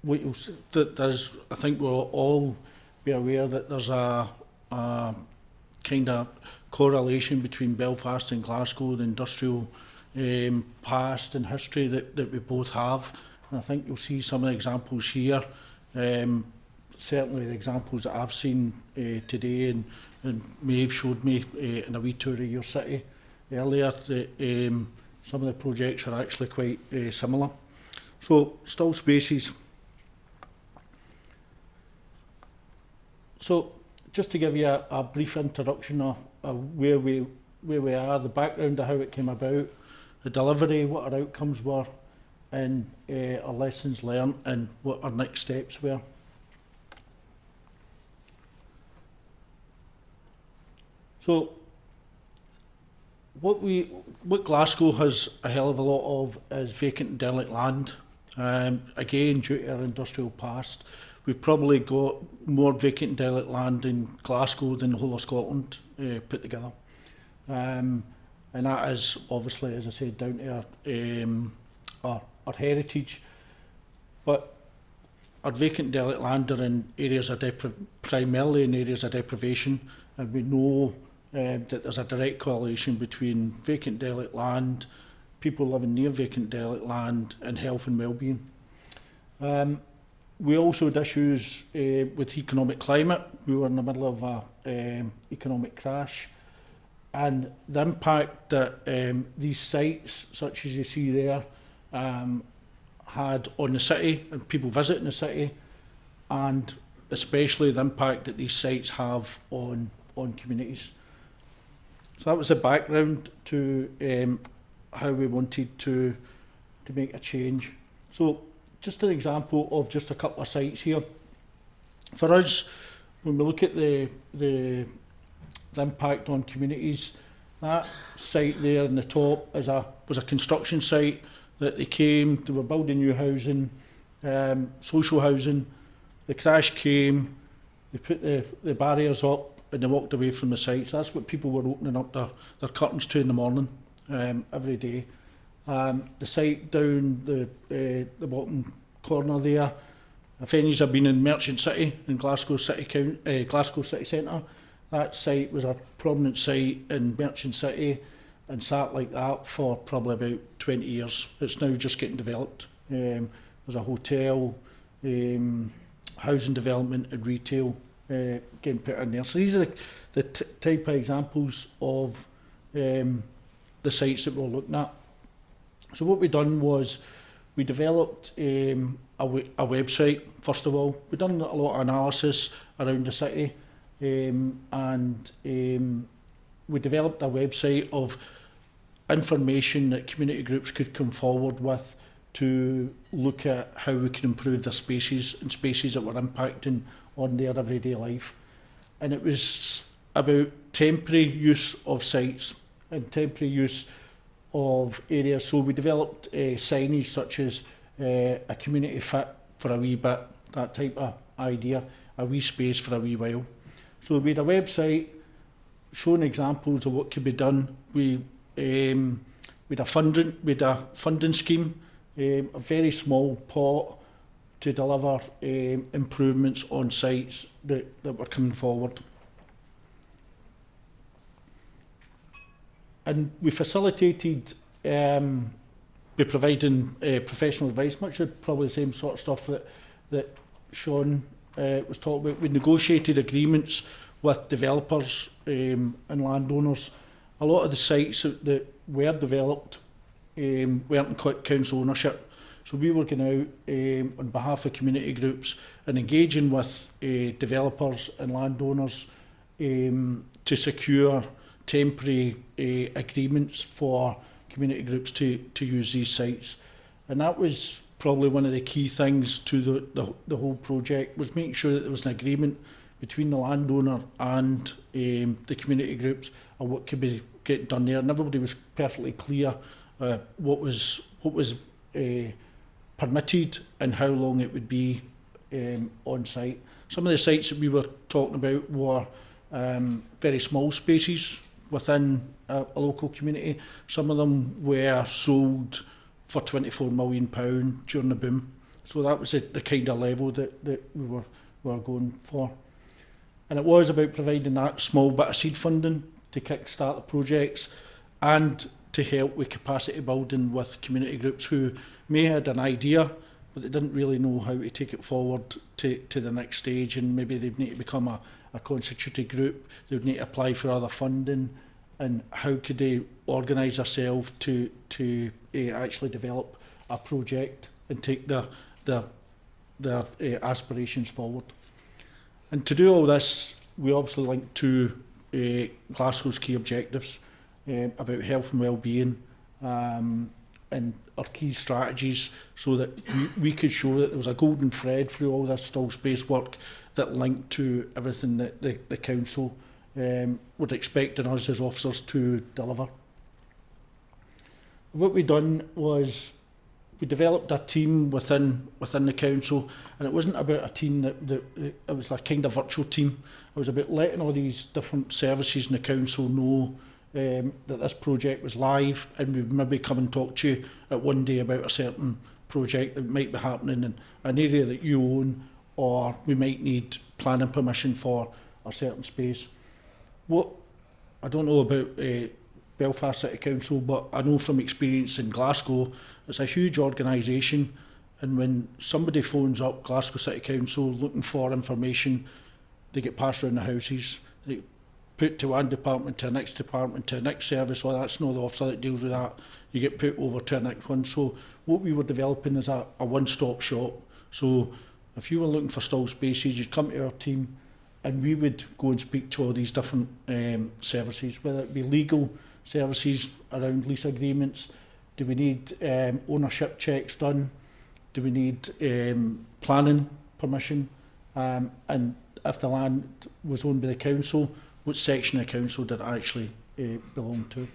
what you'll see, that there's, I think we'll all be aware that there's a kind of correlation between Belfast and Glasgow, the industrial past and history that we both have. And I think you'll see some of the examples here. Certainly the examples that I've seen today, and Maeve showed me in a wee tour of your city earlier, that some of the projects are actually quite similar. So, still spaces. So, just to give you a brief introduction of where we are, the background of how it came about, the delivery, what our outcomes were, and our lessons learned, and what our next steps were. So, what Glasgow has a hell of a lot of is vacant and derelict land. Again, due to our industrial past, we've probably got more vacant and derelict land in Glasgow than the whole of Scotland put together. And that is obviously, as I said, down to our heritage. But our vacant and derelict land are in areas of primarily in areas of deprivation, and we know that there's a direct correlation between vacant derelict land, people living near vacant derelict land, and health and well-being. We also had issues with economic climate. We were in the middle of an economic crash, and the impact that these sites, such as you see there, had on the city and people visiting the city, and especially the impact that these sites have on communities. So that was the background to how we wanted to make a change. So just an example of just a couple of sites here. For us, when we look at the impact on communities, that site there in the top was a construction site that they were building new housing, social housing. The crash came, they put the barriers up, and they walked away from the site. So that's what people were opening up their curtains to in the morning, every day. The site down the bottom corner there, if any have been in Merchant City in Glasgow City Centre, that site was a prominent site in Merchant City and sat like that for probably about 20 years. It's now just getting developed. There's a hotel, housing development and retail getting put in there. So these are the type of examples of the sites that we're looking at. So what we done was we developed a website, first of all. We've done a lot of analysis around the city, and we developed a website of information that community groups could come forward with to look at how we can improve their spaces and spaces that were impacting on their everyday life. And it was about temporary use of sites and temporary use of areas. So we developed signage such as a community fit for a wee bit, that type of idea, a wee space for a wee while. So we had a website showing examples of what could be done. We had a funding scheme, a very small pot to deliver improvements on sites that were coming forward. And we facilitated by providing professional advice, much of probably the same sort of stuff that Sean was talking about. We negotiated agreements with developers and landowners. A lot of the sites that were developed weren't in council ownership. So we were going out on behalf of community groups and engaging with developers and landowners to secure temporary agreements for community groups to use these sites. And that was probably one of the key things to the whole project, was making sure that there was an agreement between the landowner and the community groups on what could be getting done there. And everybody was perfectly clear what was permitted and how long it would be on site. Some of the sites that we were talking about were very small spaces within a local community. Some of them were sold for £24 million during the boom. So that was the kind of level that we were going for. And it was about providing that small bit of seed funding to kick-start the projects and to help with capacity building with community groups who may have had an idea, but they didn't really know how to take it forward to the next stage, and maybe they'd need to become a constituted group, they would need to apply for other funding, and how could they organise themselves to actually develop a project and take their aspirations forward. And to do all this, we obviously linked to Glasgow's key objectives about health and well-being, and our key strategies, so that we could show that there was a golden thread through all this stall space work that linked to everything that the council would expect in us as officers to deliver. What we done was we developed a team within the council, and it wasn't about a team that it was a kind of virtual team. It was about letting all these different services in the council know that this project was live, and we'd maybe come and talk to you at one day about a certain project that might be happening in an area that you own, or we might need planning permission for a certain space. What I don't know about Belfast City Council, but I know from experience in Glasgow, it's a huge organisation, and when somebody phones up Glasgow City Council looking for information, they get passed around the houses, they get put to one department, to the next department, to the next service. Well, that's not the officer that deals with that. You get put over to the next one. So what we were developing is a one-stop shop. So if you were looking for stall spaces, you'd come to our team, and we would go and speak to all these different services, whether it be legal services around lease agreements. Do we need ownership checks done? Do we need planning permission? And if the land was owned by the council, which section of the council did it actually belong to?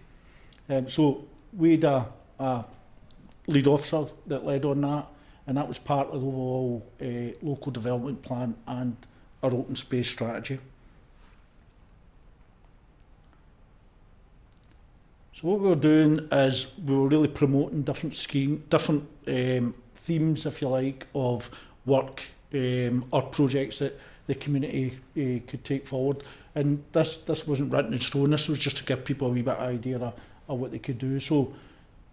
So we had a lead officer that led on that, and that was part of the overall local development plan and our open space strategy. So what we were doing is we were really promoting different themes, if you like, of work or projects that the community could take forward. And this wasn't written in stone. This was just to give people a wee bit of idea of what they could do. So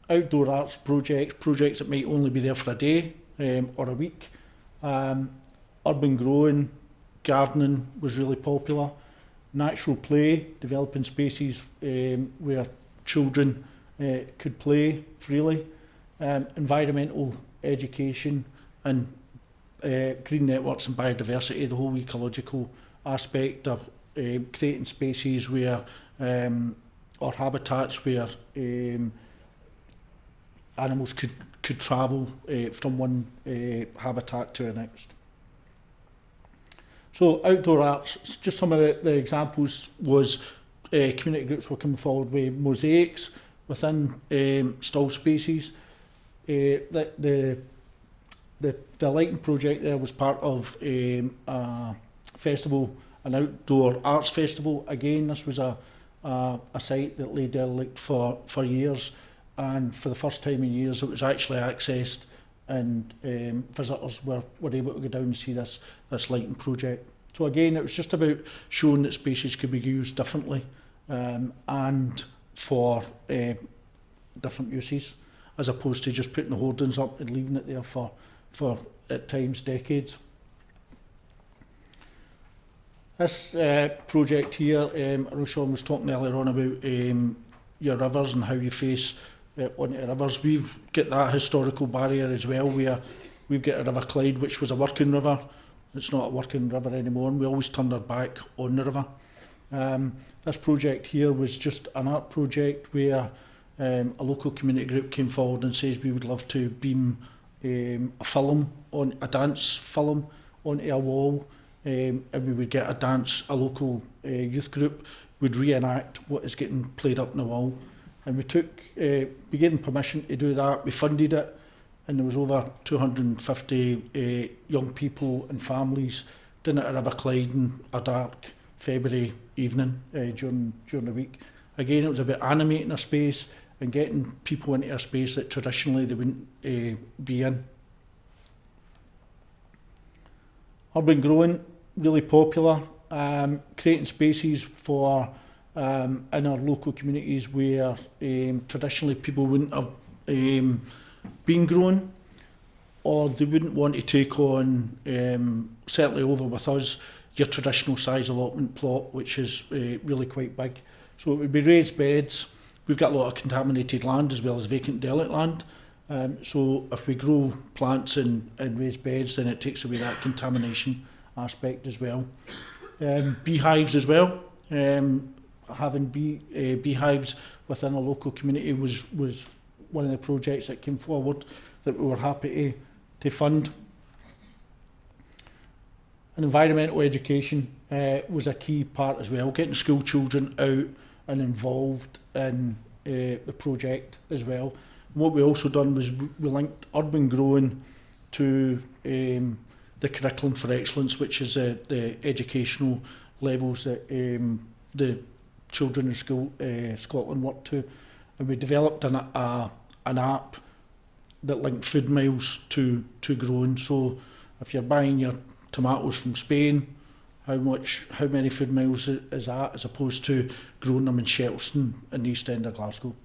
outdoor arts projects that might only be there for a day or a week. Urban growing, gardening was really popular. Natural play, developing spaces where children could play freely. Environmental education and green networks and biodiversity, the whole ecological aspect of creating spaces where or habitats where animals could travel from one habitat to the next. So outdoor arts, just some of the examples was community groups were coming forward with mosaics within stall spaces. The lighting project there was part of a festival, an outdoor arts festival. Again, this was a site that lay derelict for years, and for the first time in years it was actually accessed, and visitors were able to go down and see this lighting project. So again, it was just about showing that spaces could be used differently and for different uses, as opposed to just putting the hoardings up and leaving it there for at times decades. This project here, Sean was talking earlier on about your rivers and how you face onto rivers. We've got that historical barrier as well, where we've got a River Clyde, which was a working river. It's not a working river anymore, and we always turned our back on the river. This project here was just an art project where a local community group came forward and says we would love to beam a dance film onto a wall, and we would get a local youth group would reenact what is getting played up on the wall. And we gave them permission to do that, we funded it, and there was over 250 young people and families doing it at River Clyde in a dark February evening during the week. Again, it was about animating a space and getting people into a space that traditionally they wouldn't be in. Urban growing, really popular, creating spaces for in our local communities where traditionally people wouldn't have been grown, or they wouldn't want to take on, certainly over with us, your traditional size allotment plot, which is really quite big. So it would be raised beds. We've got a lot of contaminated land as well as vacant derelict land. So if we grow plants in raised beds, then it takes away that contamination aspect as well. Beehives as well. Having beehives within a local community was one of the projects that came forward that we were happy to fund. And environmental education was a key part as well, getting school children out and involved in the project as well. And what we also done was we linked urban growing to the curriculum for excellence, which is the educational levels that the children in school Scotland work to, and we developed an app that linked food miles to growing. So if you're buying your tomatoes from Spain, how many food miles is that, as opposed to growing them in Shettleston in the East End of Glasgow.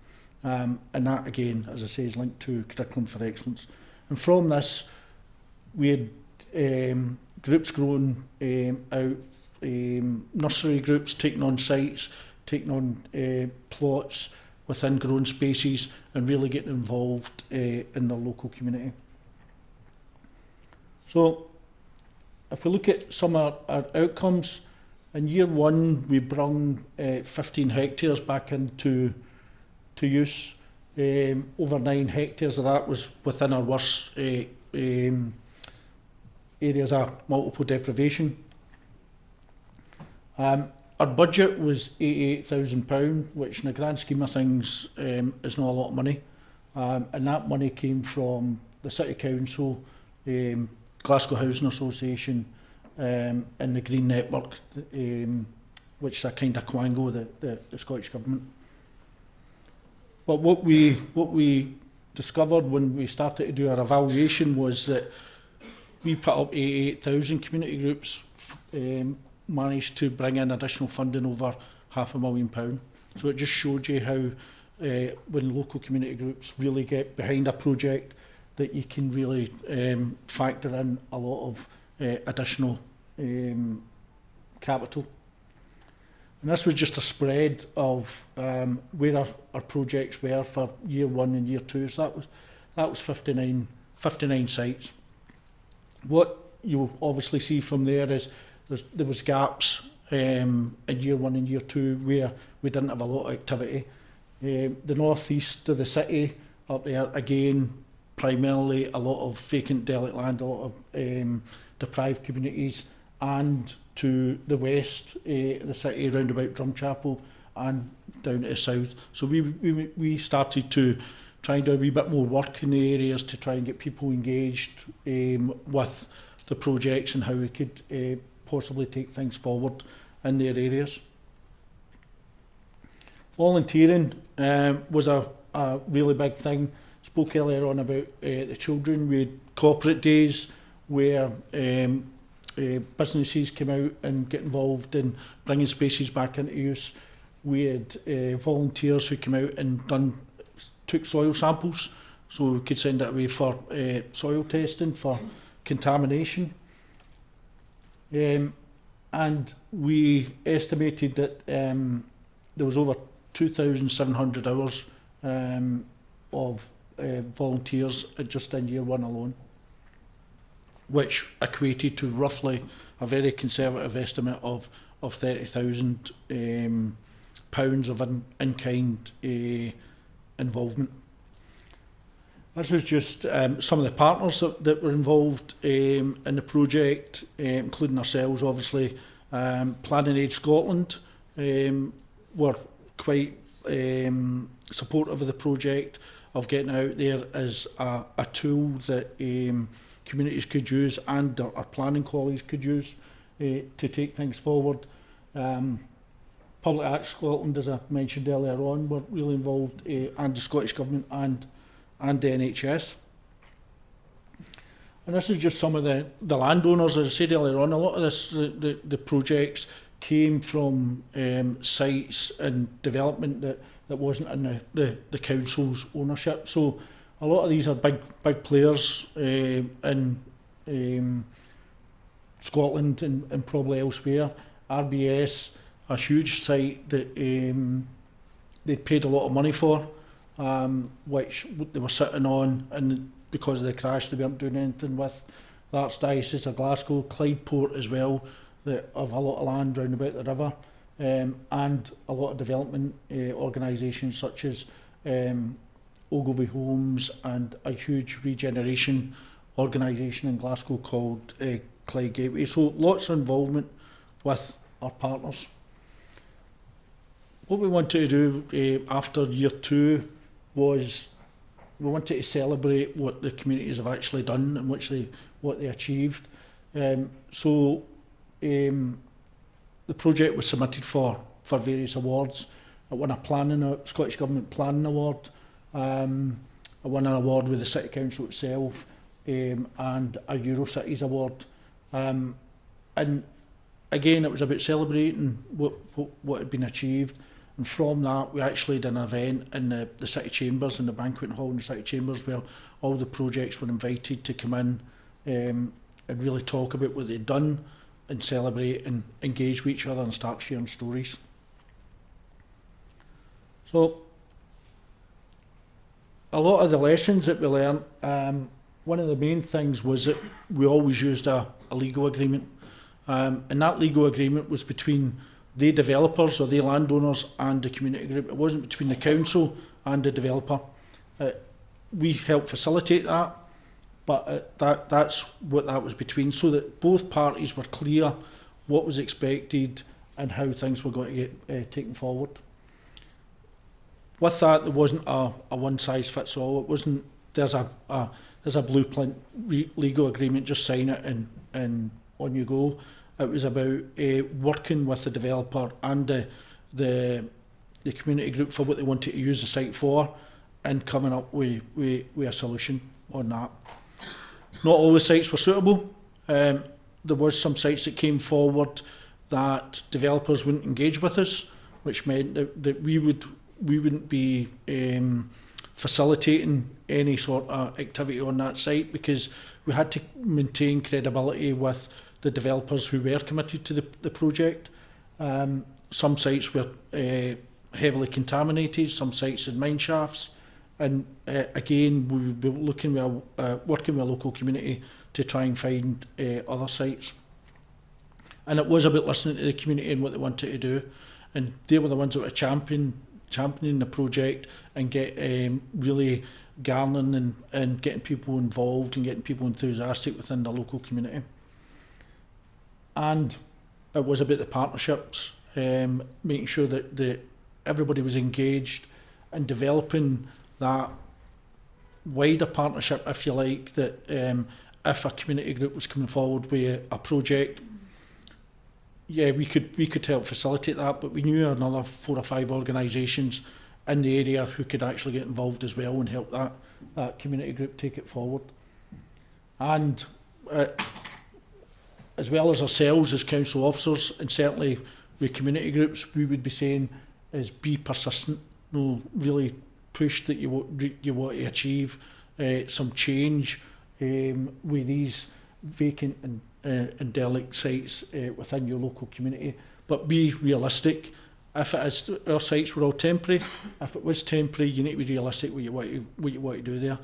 And that again, as I say, is linked to curriculum for excellence. And from this, we had groups growing out, nursery groups taking on sites, taking on plots within growing spaces, and really getting involved in the local community. So if we look at some of our outcomes, in year one we brung 15 hectares back into use. Over 9 hectares of that was within our worst areas of multiple deprivation. Our budget was £88,000, which in the grand scheme of things is not a lot of money. And that money came from the City Council, Glasgow Housing Association, and the Green Network, which is a kind of quango, the Scottish Government. But what we discovered when we started to do our evaluation was that we put up 88,000 community groups, managed to bring in additional funding over £500,000. So it just showed you how when local community groups really get behind a project, that you can really factor in a lot of additional capital. And this was just a spread of where our projects were for year one and year two. So that was 59 sites. What you'll obviously see from there is there was gaps in year one and year two where we didn't have a lot of activity. The northeast of the city up there, again, primarily a lot of vacant derelict land, a lot of deprived communities, and to the west of the city, round about Drumchapel and down to the south. So we started to try and do a wee bit more work in the areas to try and get people engaged with the projects and how we could possibly take things forward in their areas. Volunteering was a really big thing. Spoke earlier on about the children. We had corporate days where businesses came out and get involved in bringing spaces back into use. We had volunteers who came out and took soil samples, so we could send it away for soil testing for contamination. And we estimated that there was over 2,700 hours of volunteers just in year one alone, which equated to roughly a very conservative estimate of £30,000 of in-kind involvement. This was just some of the partners that were involved in the project, including ourselves, obviously. Planning Aid Scotland were quite supportive of the project, of getting out there as a tool that communities could use and our planning colleagues could use to take things forward. Public Act Scotland, as I mentioned earlier on, were really involved, and the Scottish Government and the NHS. And this is just some of the landowners, as I said earlier on, a lot of this, the projects came from sites and development that wasn't in the council's ownership. So a lot of these are big players in Scotland and probably elsewhere. RBS, a huge site that they'd paid a lot of money for, which they were sitting on, and because of the crash they weren't doing anything with. The Archdiocese of Glasgow, Clydeport as well, that have a lot of land round about the river, and a lot of development organisations such as Ogilvy Homes and a huge regeneration organisation in Glasgow called Clyde Gateway. So lots of involvement with our partners. What we wanted to do after year 2 was we wanted to celebrate what the communities have actually done and what they achieved. So the project was submitted for various awards. I won a Scottish Government Planning Award. I won an award with the City Council itself, and a Eurocities Award. And again, it was about celebrating what had been achieved. And from that, we actually did an event in the City Chambers, in the banqueting hall in the City Chambers, where all the projects were invited to come in and really talk about what they'd done and celebrate and engage with each other and start sharing stories. So, a lot of the lessons that we learned, one of the main things was that we always used a legal agreement. And that legal agreement was between the developers or the landowners and the community group. It wasn't between the council and the developer. We helped facilitate that, but that's what that was between, so that both parties were clear what was expected and how things were going to get taken forward. With that, there wasn't a one-size-fits-all. It wasn't there's a blueprint legal agreement, just sign it and on you go. It was about working with the developer and the community group for what they wanted to use the site for, and coming up with a solution on that. Not all the sites were suitable. There was some sites that came forward that developers wouldn't engage with us, which meant that we wouldn't be facilitating any sort of activity on that site, because we had to maintain credibility with the developers who were committed to the project. Some sites were heavily contaminated, some sites had mine shafts, and again we would be working with a local community to try and find other sites. And it was about listening to the community and what they wanted to do, and they were the ones that were championing the project and get really garnering and getting people involved and getting people enthusiastic within the local community. And it was about the partnerships, making sure that everybody was engaged and developing that wider partnership, if you like, that if a community group was coming forward with a project, yeah, we could help facilitate that, but we knew another 4 or 5 organisations in the area who could actually get involved as well and help that community group take it forward. And as well as ourselves as council officers, and certainly with community groups, we would be saying is be persistent, really push that you want to achieve some change with these vacant and derelict sites within your local community, but be realistic. If it is, our sites were all temporary. If it was temporary, you need to be realistic what you want to do there.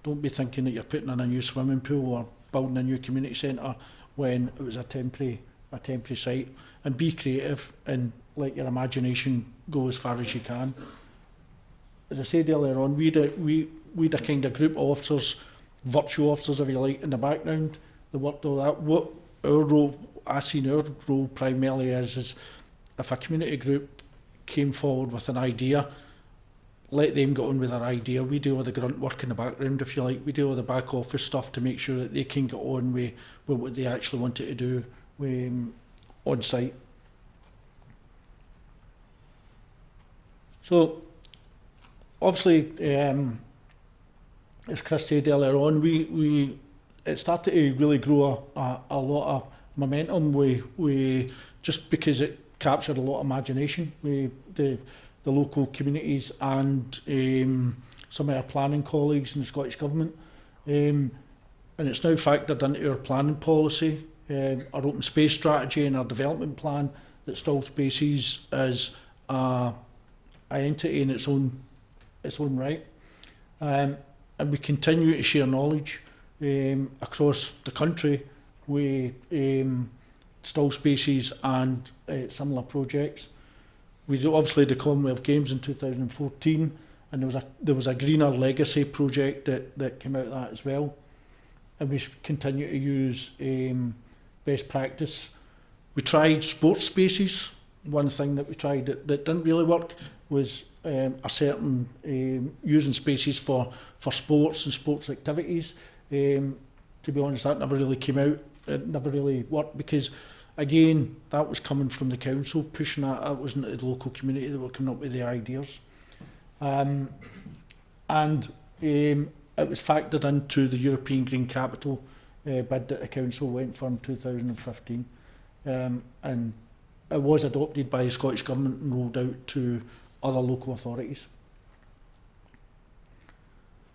Don't be thinking that you're putting in a new swimming pool or building a new community centre when it was a temporary site. And be creative and let your imagination go as far as you can. As I said earlier on, we'd a kind of group of officers, virtual officers if you like, in the background. They worked all that. What our role, I seen our role primarily is if a community group came forward with an idea, let them get on with their idea. We do all the grunt work in the background, if you like. We do all the back office stuff to make sure that they can get on with what they actually wanted to do on site. So, obviously, as Chris said earlier on, we it started to really grow a lot of momentum. We just because it captured a lot of imagination. The local communities and some of our planning colleagues in the Scottish Government. And it's now factored into our planning policy, our open space strategy and our development plan, that stalled spaces is an entity in its own right. And we continue to share knowledge across the country with stalled spaces and similar projects. We do obviously the Commonwealth Games in 2014, and there was a greener legacy project that came out of that as well. And we continue to use best practice. We tried sports spaces. One thing that we tried that didn't really work was a certain using spaces for sports and sports activities. To be honest, that never really came out. It never really worked because, again, that was coming from the council pushing that. It wasn't the local community that were coming up with the ideas. And it was factored into the European Green Capital bid that the council went for in 2015. And it was adopted by the Scottish Government and rolled out to other local authorities.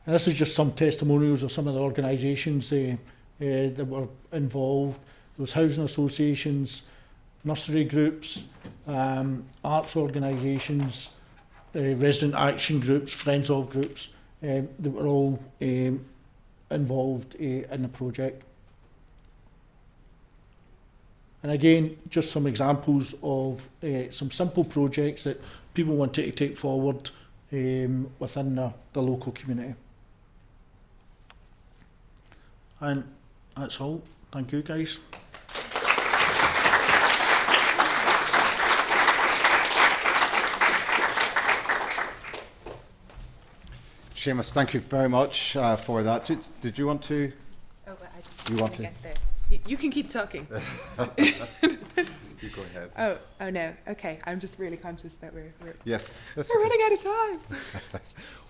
And this is just some testimonials of some of the organisations that were involved. There was housing associations, nursery groups, arts organisations, resident action groups, friends of groups, that were all involved in the project. And again, just some examples of some simple projects that people wanted to take forward within the local community. And that's all. Thank you, guys. Seamus, thank you very much for that. Did you want to? Oh, but I just You want want to? to get there. You can keep talking. You go ahead. Oh no. Okay, I'm just really conscious that we're Yes. we're running out of time.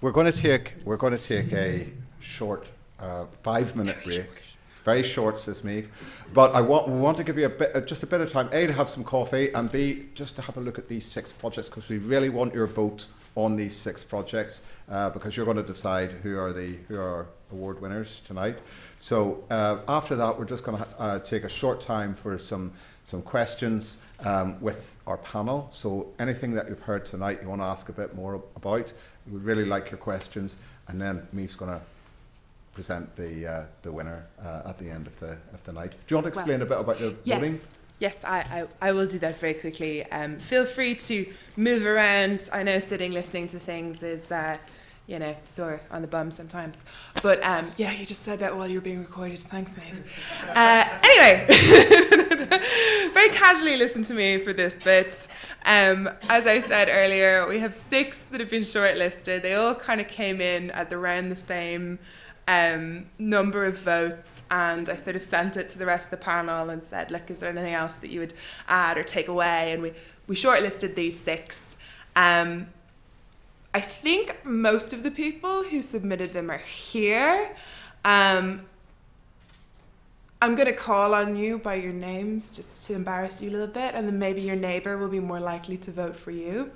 We're going to take a short 5-minute break. Very short, says Meadhbh. But we want to give you just a bit of time, A, to have some coffee, and B, just to have a look at these 6 projects, because we really want your vote on these 6 projects, because you're going to decide who are award winners tonight. So after that, we're just going to take a short time for some questions with our panel. So anything that you've heard tonight you want to ask a bit more about, we would really like your questions, and then Meadhbh's going to present the winner at the end of the night. Do you want to explain a bit about the voting? Yes, I will do that very quickly. Feel free to move around. I know sitting listening to things is, sore on the bum sometimes. But yeah, you just said that while you were being recorded. Thanks, Maeve. Anyway, very casually listen to me for this bit. As I said earlier, we have 6 that have been shortlisted. They all kind of came in at around the same number of votes, and I sort of sent it to the rest of the panel and said, look, is there anything else that you would add or take away? And we shortlisted these 6. I think most of the people who submitted them are here. I'm going to call on you by your names just to embarrass you a little bit, and then maybe your neighbour will be more likely to vote for you.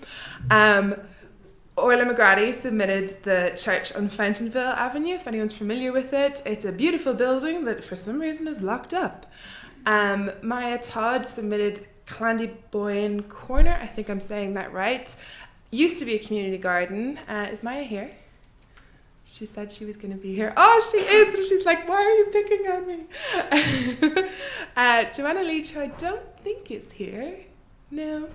Orla McGrady submitted the church on Fountainville Avenue, if anyone's familiar with it. It's a beautiful building that for some reason is locked up. Maya Todd submitted Clandyboyne Corner, I think I'm saying that right. Used to be a community garden. Is Maya here? She said she was going to be here. Oh, she is. And she's like, why are you picking on me? Joanna Leach, who I don't think is here. No.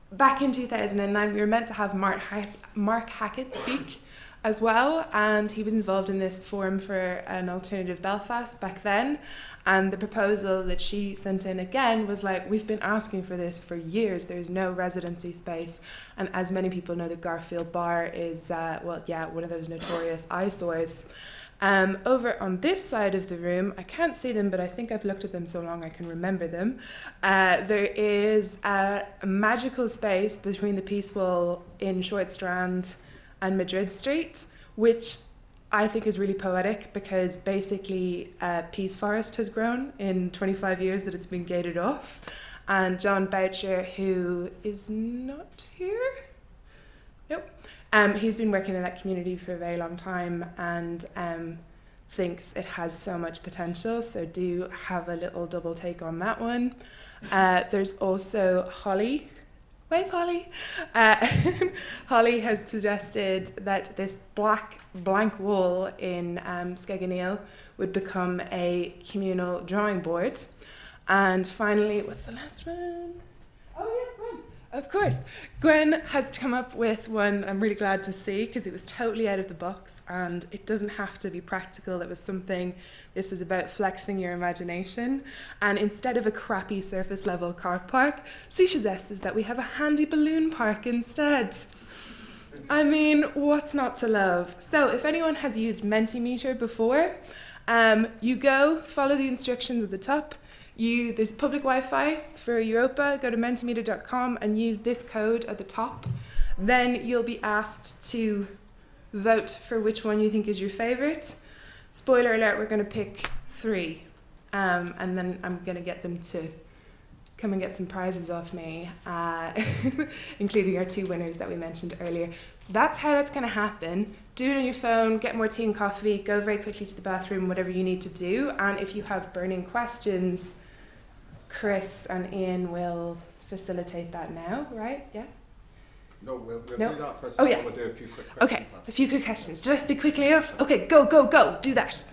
Back in 2009, we were meant to have Mark Hackett speak as well, and he was involved in this forum for an alternative Belfast back then. And the proposal that she sent in again was like, we've been asking for this for years. There's no residency space. And as many people know, the Garfield Bar is, one of those notorious eyesores. Over on this side of the room, I can't see them, but I think I've looked at them so long I can remember them. There is a magical space between the Peace Wall in Short Strand and Madrid Street, which I think is really poetic, because basically a peace forest has grown in 25 years that it's been gated off. And John Boucher, who is not here, nope, he's been working in that community for a very long time, and thinks it has so much potential, so do have a little double take on that one. There's also Holly. Wave Holly. Holly has suggested that this black blank wall in Skegneel would become a communal drawing board. And finally, what's the last one? Oh yeah, Gwen. Of course. Gwen has come up with one I'm really glad to see, because it was totally out of the box, and it doesn't have to be practical. It was something, this was about flexing your imagination. And instead of a crappy surface level car park, she suggests that we have a handy balloon park instead. I mean, what's not to love? So if anyone has used Mentimeter before, you go, follow the instructions at the top. There's public Wi-Fi for Europa. Go to mentimeter.com and use this code at the top. Then you'll be asked to vote for which one you think is your favourite. Spoiler alert, we're going to pick 3. And then I'm going to get them to come and get some prizes off me, including our 2 winners that we mentioned earlier. So that's how that's going to happen. Do it on your phone, get more tea and coffee, go very quickly to the bathroom, whatever you need to do. And if you have burning questions, Chris and Ian will facilitate that now, right? Yeah? No, we'll No? do that first. Oh, yeah. We'll do a few quick questions. Okay, a few quick questions. Just be quickly enough. Okay, go, do that.